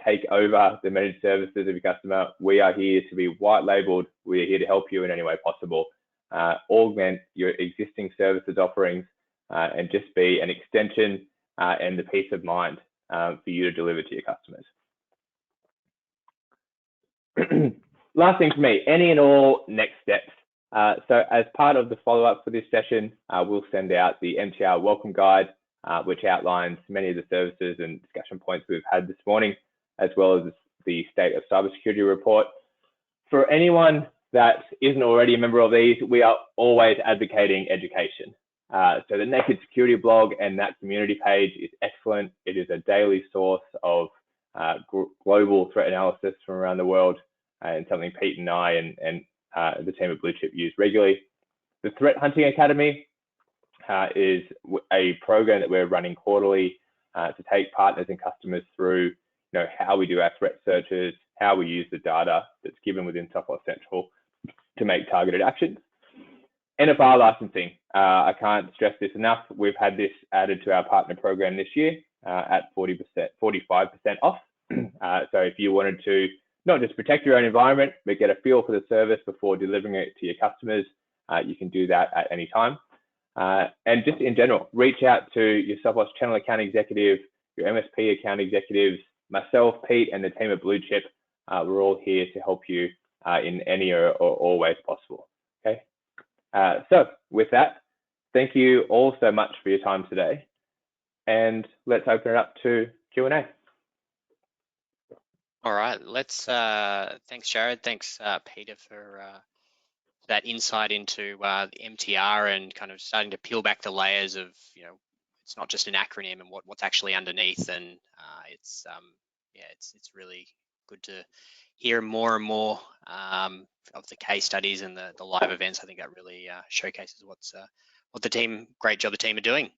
take over the managed services of your customer. We are here to be white labeled. We are here to help you in any way possible, augment your existing services offerings, and just be an extension and the peace of mind for you to deliver to your customers. Last thing for me, any and all next steps. So as part of the follow-up for this session, we'll send out the MTR welcome guide, which outlines many of the services and discussion points we've had this morning, as well as the state of cybersecurity report. For anyone that isn't already a member of these, we are always advocating education. So the Naked Security blog and that community page is excellent. It is a daily source of global threat analysis from around the world, and something Pete and I and the team at Blue Chip use regularly. The Threat Hunting Academy is a program that we're running quarterly to take partners and customers through how we do our threat searches, how we use the data that's given within Sophos Central to make targeted actions. NFR licensing, I can't stress this enough. We've had this added to our partner program this year at 45% off. So if you wanted to not just protect your own environment, but get a feel for the service before delivering it to your customers, you can do that at any time. And just in general, reach out to your Sophos channel account executive, your MSP account executives, myself, Pete, and the team at Blue Chip. We're all here to help you in any or all ways possible. Okay. So with that, thank you all so much for your time today, and let's open it up to Q&A. All right, let's. Thanks, Jared. Thanks, Peter, for that insight into the MTR and kind of starting to peel back the layers of, it's not just an acronym and what's actually underneath. And it's really good to hear more and more of the case studies and the live events. I think that really showcases what the team, great job the team are doing.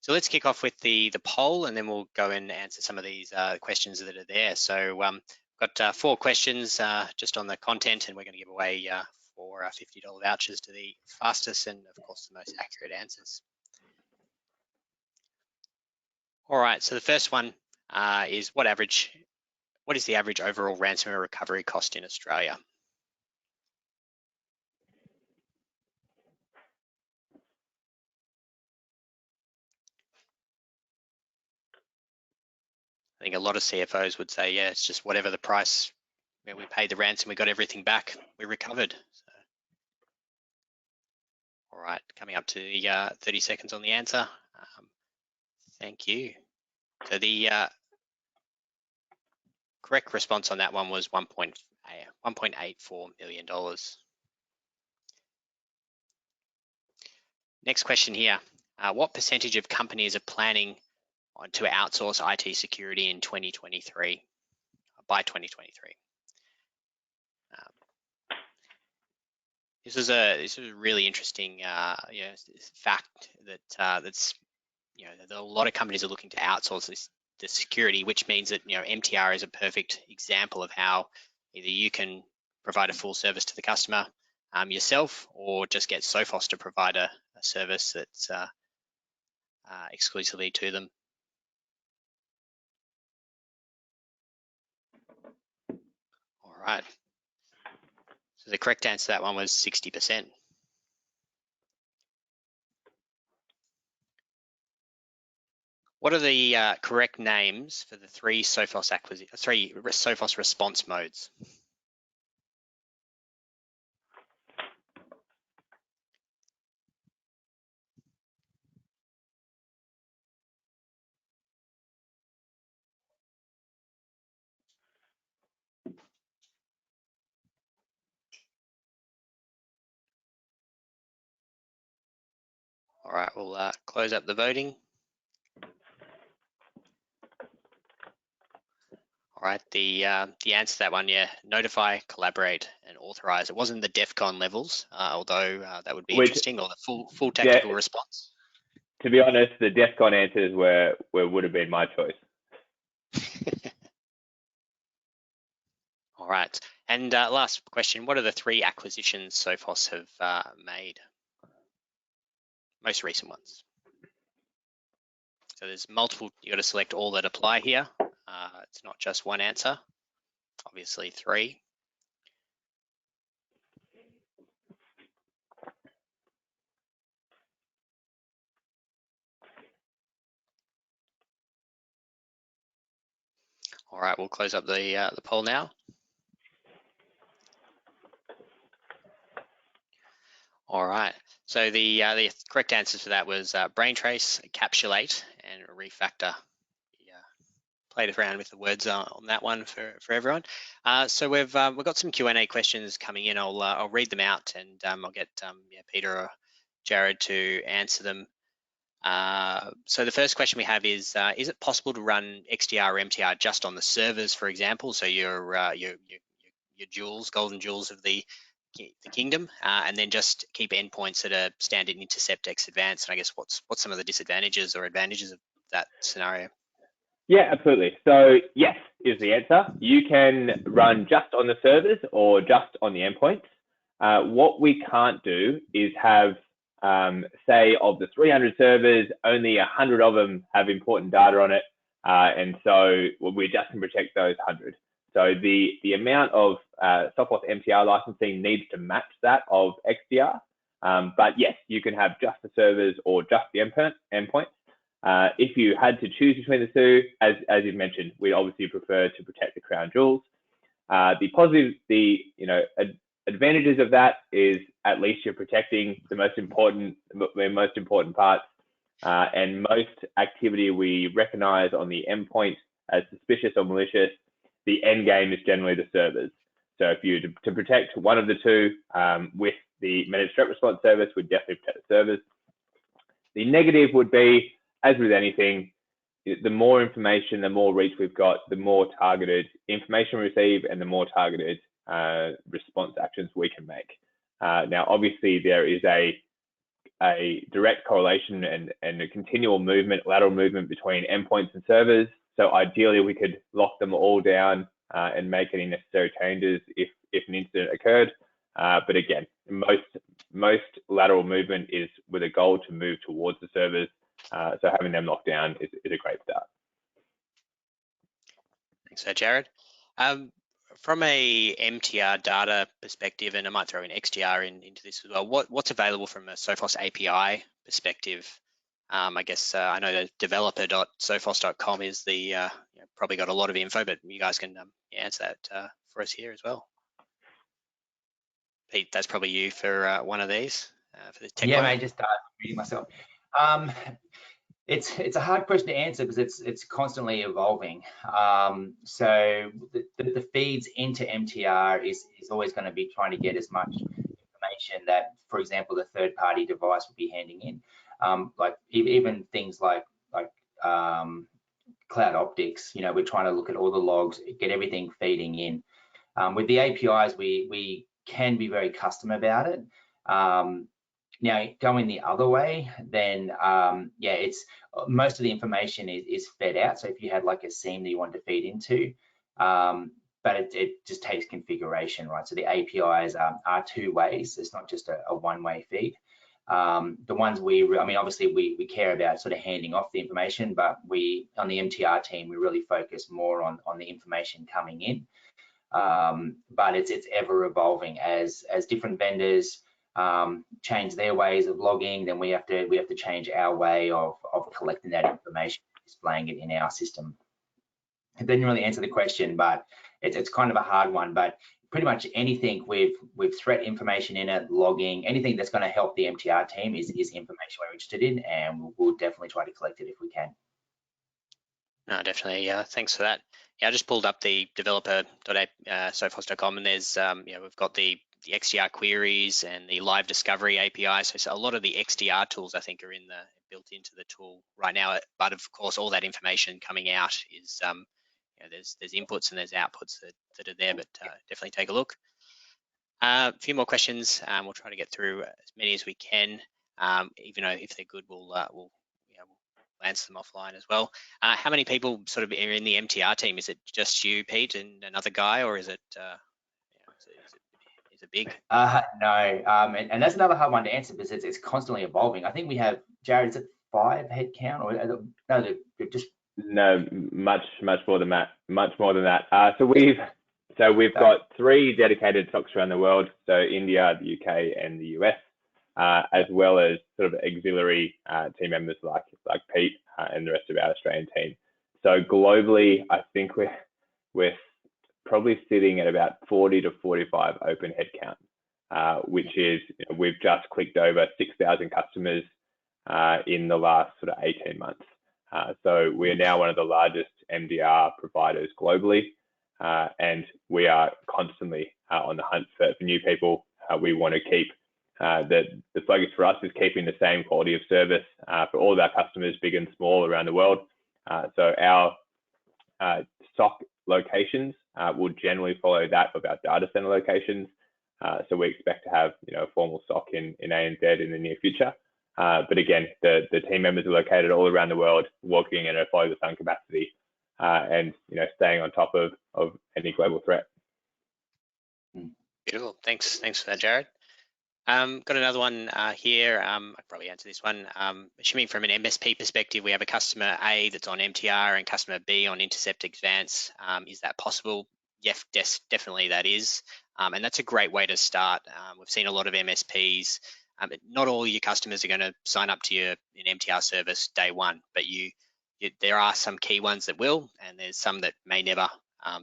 So let's kick off with the poll, and then we'll go and answer some of these questions that are there. So got 4 questions just on the content, and we're going to give away 4 $50 vouchers to the fastest and, of course, the most accurate answers. All right, so the first one is what is the average overall ransomware recovery cost in Australia? I think a lot of CFOs would say, yeah, it's just whatever the price, we paid the ransom, we got everything back, we recovered. So, all right, coming up to the 30 seconds on the answer. Thank you. So the correct response on that one was $1.84 million. Next question here. What percentage of companies are planning to outsource IT security in 2023, by 2023? This is a really interesting fact that that's a lot of companies are looking to outsource the security, which means that MTR is a perfect example of how either you can provide a full service to the customer yourself, or just get Sophos to provide a service that's exclusively to them. All right. So the correct answer to that one was 60%. What are the correct names for the 3 Sophos response modes? All right, we'll close up the voting. All right, the answer to that one, yeah, notify, collaborate, and authorize. It wasn't the DEFCON levels, although that would be interesting, or the full technical response. To be honest, the DEFCON answers would have been my choice. All right, and last question, what are the 3 acquisitions Sophos have made? Most recent ones. So there's multiple, you got to select all that apply here. It's not just one answer, obviously 3. All right, we'll close up the poll now. All right, so the correct answer to that was braintrace, encapsulate, and refactor. Played around with the words on that one for everyone. So we've got some Q&A questions coming in. I'll read them out, and I'll get Peter or Jared to answer them. So the first question we have is it possible to run XDR or MTR just on the servers, for example? So your jewels, golden jewels of the kingdom, and then just keep endpoints that are standard intercept X advanced. And I guess what's some of the disadvantages or advantages of that scenario? Yeah, absolutely. So yes is the answer. You can run just on the servers or just on the endpoints. What we can't do is have, say, of the 300 servers, only 100 of them have important data on it. And so we just can protect those 100. So the amount of Sophos MTR licensing needs to match that of XDR. But yes, you can have just the servers or just the endpoints. If you had to choose between the two, as you've mentioned, we obviously prefer to protect the crown jewels. The positive, advantages of that is at least you're protecting the most important parts, and most activity we recognize on the endpoint as suspicious or malicious. The end game is generally the servers. So if you to protect one of the two with the managed threat response service, we'd definitely protect the servers. The negative would be, as with anything, the more information, the more reach we've got, the more targeted information we receive, and the more targeted response actions we can make. Now, obviously, there is a direct correlation and a continual movement, lateral movement between endpoints and servers. So ideally, we could lock them all down and make any necessary changes if an incident occurred. But again, most lateral movement is with a goal to move towards the servers. So having them locked down is a great start. Thanks, Jared. From a MTR data perspective, and I might throw in XDR into this as well, what's available from a Sophos API perspective? I guess I know that developer.sophos.com is the probably got a lot of info, but you guys can answer that for us here as well. Pete, that's probably you for one of these for the tech. Yeah, mate, just reading myself. It's a hard question to answer because it's constantly evolving. So the feeds into MTR is always going to be trying to get as much information that, for example, the third-party device would be handing in. Like even things like cloud optics, we're trying to look at all the logs, get everything feeding in. With the APIs, we can be very custom about it. Now, going the other way, then it's most of the information is fed out. So if you had like a seam that you want to feed into, but it just takes configuration, right? So the APIs are two ways. It's not just a one-way feed. The ones obviously we care about sort of handing off the information, but we on the MTR team we really focus more on the information coming in. But it's ever evolving as different vendors change their ways of logging, then we have to change our way of collecting that information, displaying it in our system. It didn't really answer the question, but it's kind of a hard one. But pretty much anything with threat information in it, logging, anything that's going to help the MTR team is information we're interested in, and we'll definitely try to collect it if we can. No, definitely. Thanks for that. Yeah, I just pulled up the developer.sophos.com, and there's we've got the XDR queries and the live discovery API. So a lot of the XDR tools I think are built into the tool right now. But of course, all that information coming out is there's inputs and there's outputs that are there. But definitely take a look. A few more questions. We'll try to get through as many as we can. Even though if they're good, we'll answer them offline as well. How many people sort of are in the MTR team? Is it just you, Pete, and another guy, or is it is it big? No, and that's another hard one to answer because it's constantly evolving. I think we have, Jared, is it 5 headcount, or no? They're just much more than that. So we've got 3 dedicated SOCs around the world. So India, the UK, and the US. As well as sort of auxiliary team members like Pete and the rest of our Australian team. So globally, I think we're probably sitting at about 40 to 45 open headcount, which is we've just clicked over 6,000 customers in the last sort of 18 months. So we are now one of the largest MDR providers globally, and we are constantly on the hunt for new people. We want to keep the focus for us is keeping the same quality of service for all of our customers, big and small, around the world. So our SOC locations will generally follow that of our data center locations. So we expect to have a formal SOC in ANZ in the near future. But again, the team members are located all around the world, working in a follow the sun capacity, and staying on top of any global threat. Beautiful. Thanks for that, Jared. Got another one here. I could probably answer this one. Assuming from an MSP perspective, we have a customer A that's on MTR and customer B on Intercept Advance. Is that possible? Yes, definitely that is. And that's a great way to start. We've seen a lot of MSPs Not all your customers are going to sign up to your MTR service day one, but there are some key ones that will, and there's some that may never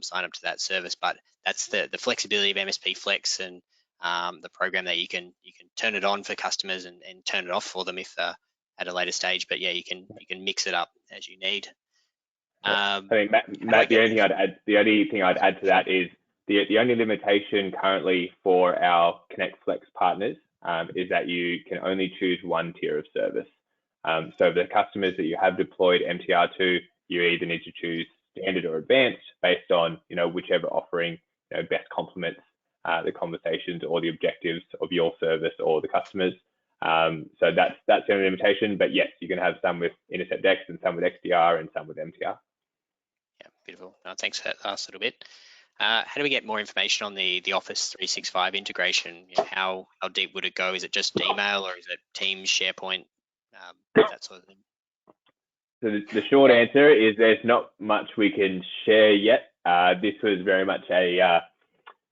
sign up to that service. But that's the flexibility of MSP Flex and the program that you can turn it on for customers and turn it off for them if at a later stage. But yeah, you can mix it up as you need. I think Matt, the only thing I'd add to that is the only limitation currently for our Connect Flex partners is that you can only choose one tier of service. So the customers that you have deployed MTR to, you either need to choose standard or advanced based on whichever offering best complements the conversations or the objectives of your service or the customers. So that's the only limitation. But yes, you can have some with Intercept X and some with XDR and some with MTR. Yeah, beautiful. No, thanks for that last little bit. How do we get more information on the Office 365 integration? How deep would it go? Is it just email or is it Teams, SharePoint, that sort of thing? So the short answer is there's not much we can share yet. This was very much a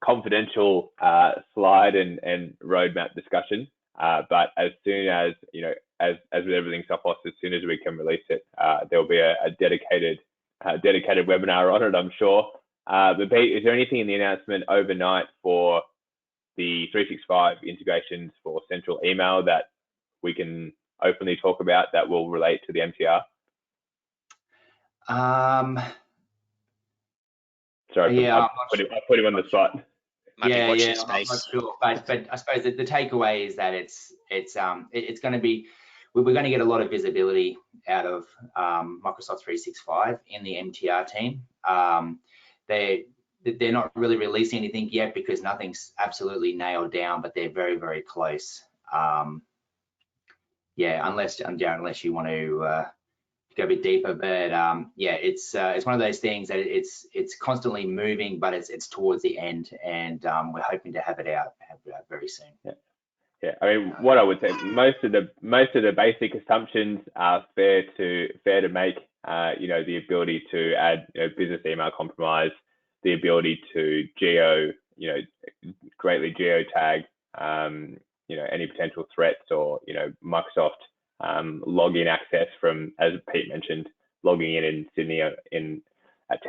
confidential slide and roadmap discussion. But as soon as as with everything Sophos, as soon as we can release it, there'll be a dedicated webinar on it, I'm sure. But Pete, is there anything in the announcement overnight for the 365 integrations for central email that we can openly talk about that will relate to the MTR? Sorry, yeah, I put him on the spot. I'm not sure, but I suppose the takeaway is that it's going to be, we're going to get a lot of visibility out of Microsoft 365 in the MTR team. They're not really releasing anything yet because nothing's absolutely nailed down, but they're very, very close. Yeah, unless you want to go a bit deeper, but yeah, it's one of those things that it's constantly moving, but it's towards the end, and we're hoping to have it out very soon. Yeah, I mean, what I would say, most of the basic assumptions are fair to make. The ability to add business email compromise, the ability to greatly geotag any potential threats, or Microsoft login access from, as Pete mentioned, logging in Sydney at 10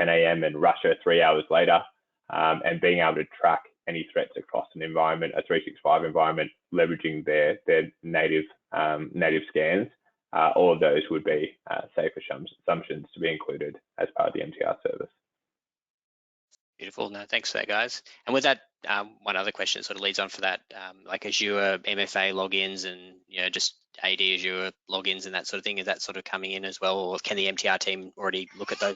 a.m. and Russia 3 hours later, and being able to track any threats across an environment, a 365 environment, leveraging their native scans. All of those would be safe assumptions to be included as part of the MTR service. Beautiful. No, thanks for that, guys. And with that, one other question that sort of leads on for that, like Azure MFA logins and just AD Azure logins and that sort of thing, is that sort of coming in as well, or can the MTR team already look at those?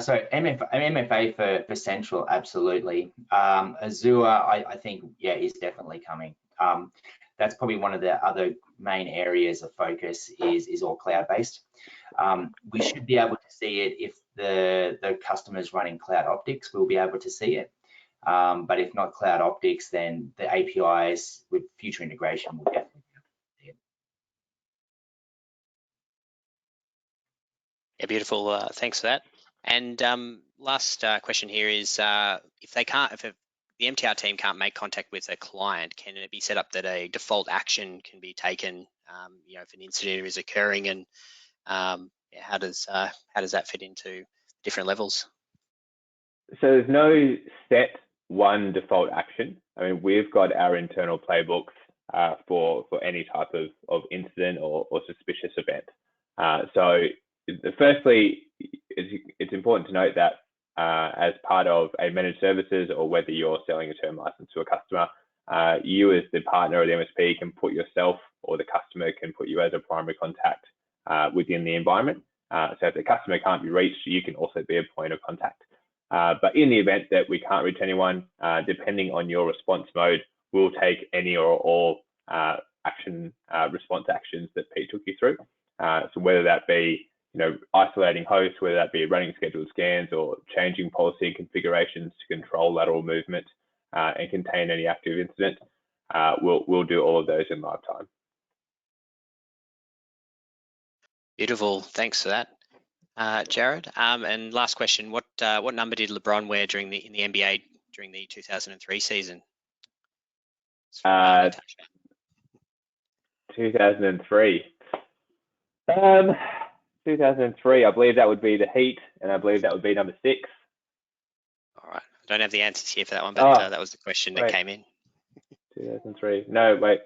So MFA for Central, absolutely. Azure, I think, yeah, is definitely coming. That's probably one of the other main areas of focus is all cloud-based. We should be able to see it if the customer's running Cloud Optics, we'll be able to see it. But if not Cloud Optics, then the APIs with future integration will definitely be able to see it. Yeah, beautiful. Thanks for that. And last question here is, if the MTR team can't make contact with a client, can it be set up that a default action can be taken, if an incident is occurring, and how does that fit into different levels? So there's no set one default action. I mean, we've got our internal playbooks for any type of incident or suspicious event. So firstly, it's important to note that as part of a managed services, or whether you're selling a term license to a customer, you as the partner or the MSP can put yourself, or the customer can put you as a primary contact within the environment. So if the customer can't be reached, you can also be a point of contact. But in the event that we can't reach anyone, depending on your response mode, we'll take any or all response actions that Pete took you through. So whether that be isolating hosts, whether that be running scheduled scans, or changing policy configurations to control lateral movement and contain any active incident, we'll do all of those in live time. Beautiful. Thanks for that, Jared. And last question: what number did LeBron wear in the NBA during the 2003 season? Natasha. 2003. 2003, I believe that would be the Heat, and I believe that would be number 6. All right. I don't have the answers here for that one, but that was the question that came in. 2003. No, wait.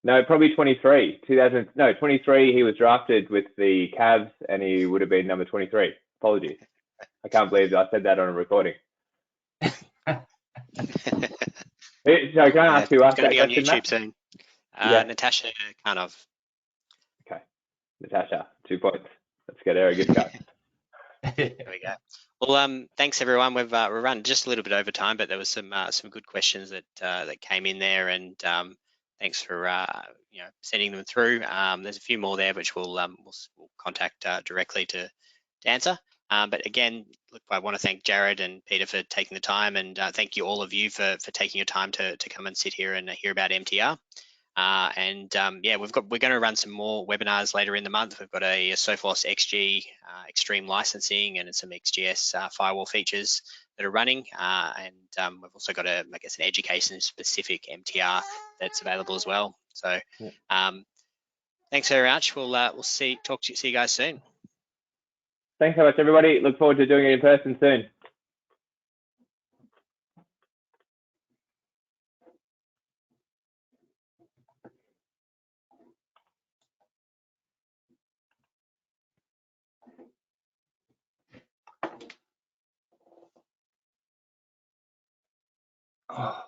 No, probably 23. 23. He was drafted with the Cavs, and he would have been number 23. Apologies. I can't believe I said that on a recording. So can I ask who asked that question? It's going to be on YouTube, Matt? Soon. Natasha Karnov. Okay, Natasha, 2 points. Let's get her a gift card. There we go. Well, thanks everyone. We've run just a little bit over time, but there was some good questions that came in there, and thanks for sending them through. There's a few more there which we'll contact directly to answer. But again, look, I want to thank Jared and Peter for taking the time, and thank you all of you for taking your time to come and sit here and hear about MTR. Yeah, we're going to run some more webinars later in the month. We've got a Sophos XG Extreme licensing and some XGS firewall features that are running, and we've also got an education-specific MTR that's available as well. So, thanks very much. We'll see you guys soon. Thanks so much, everybody. Look forward to doing it in person soon. Oh.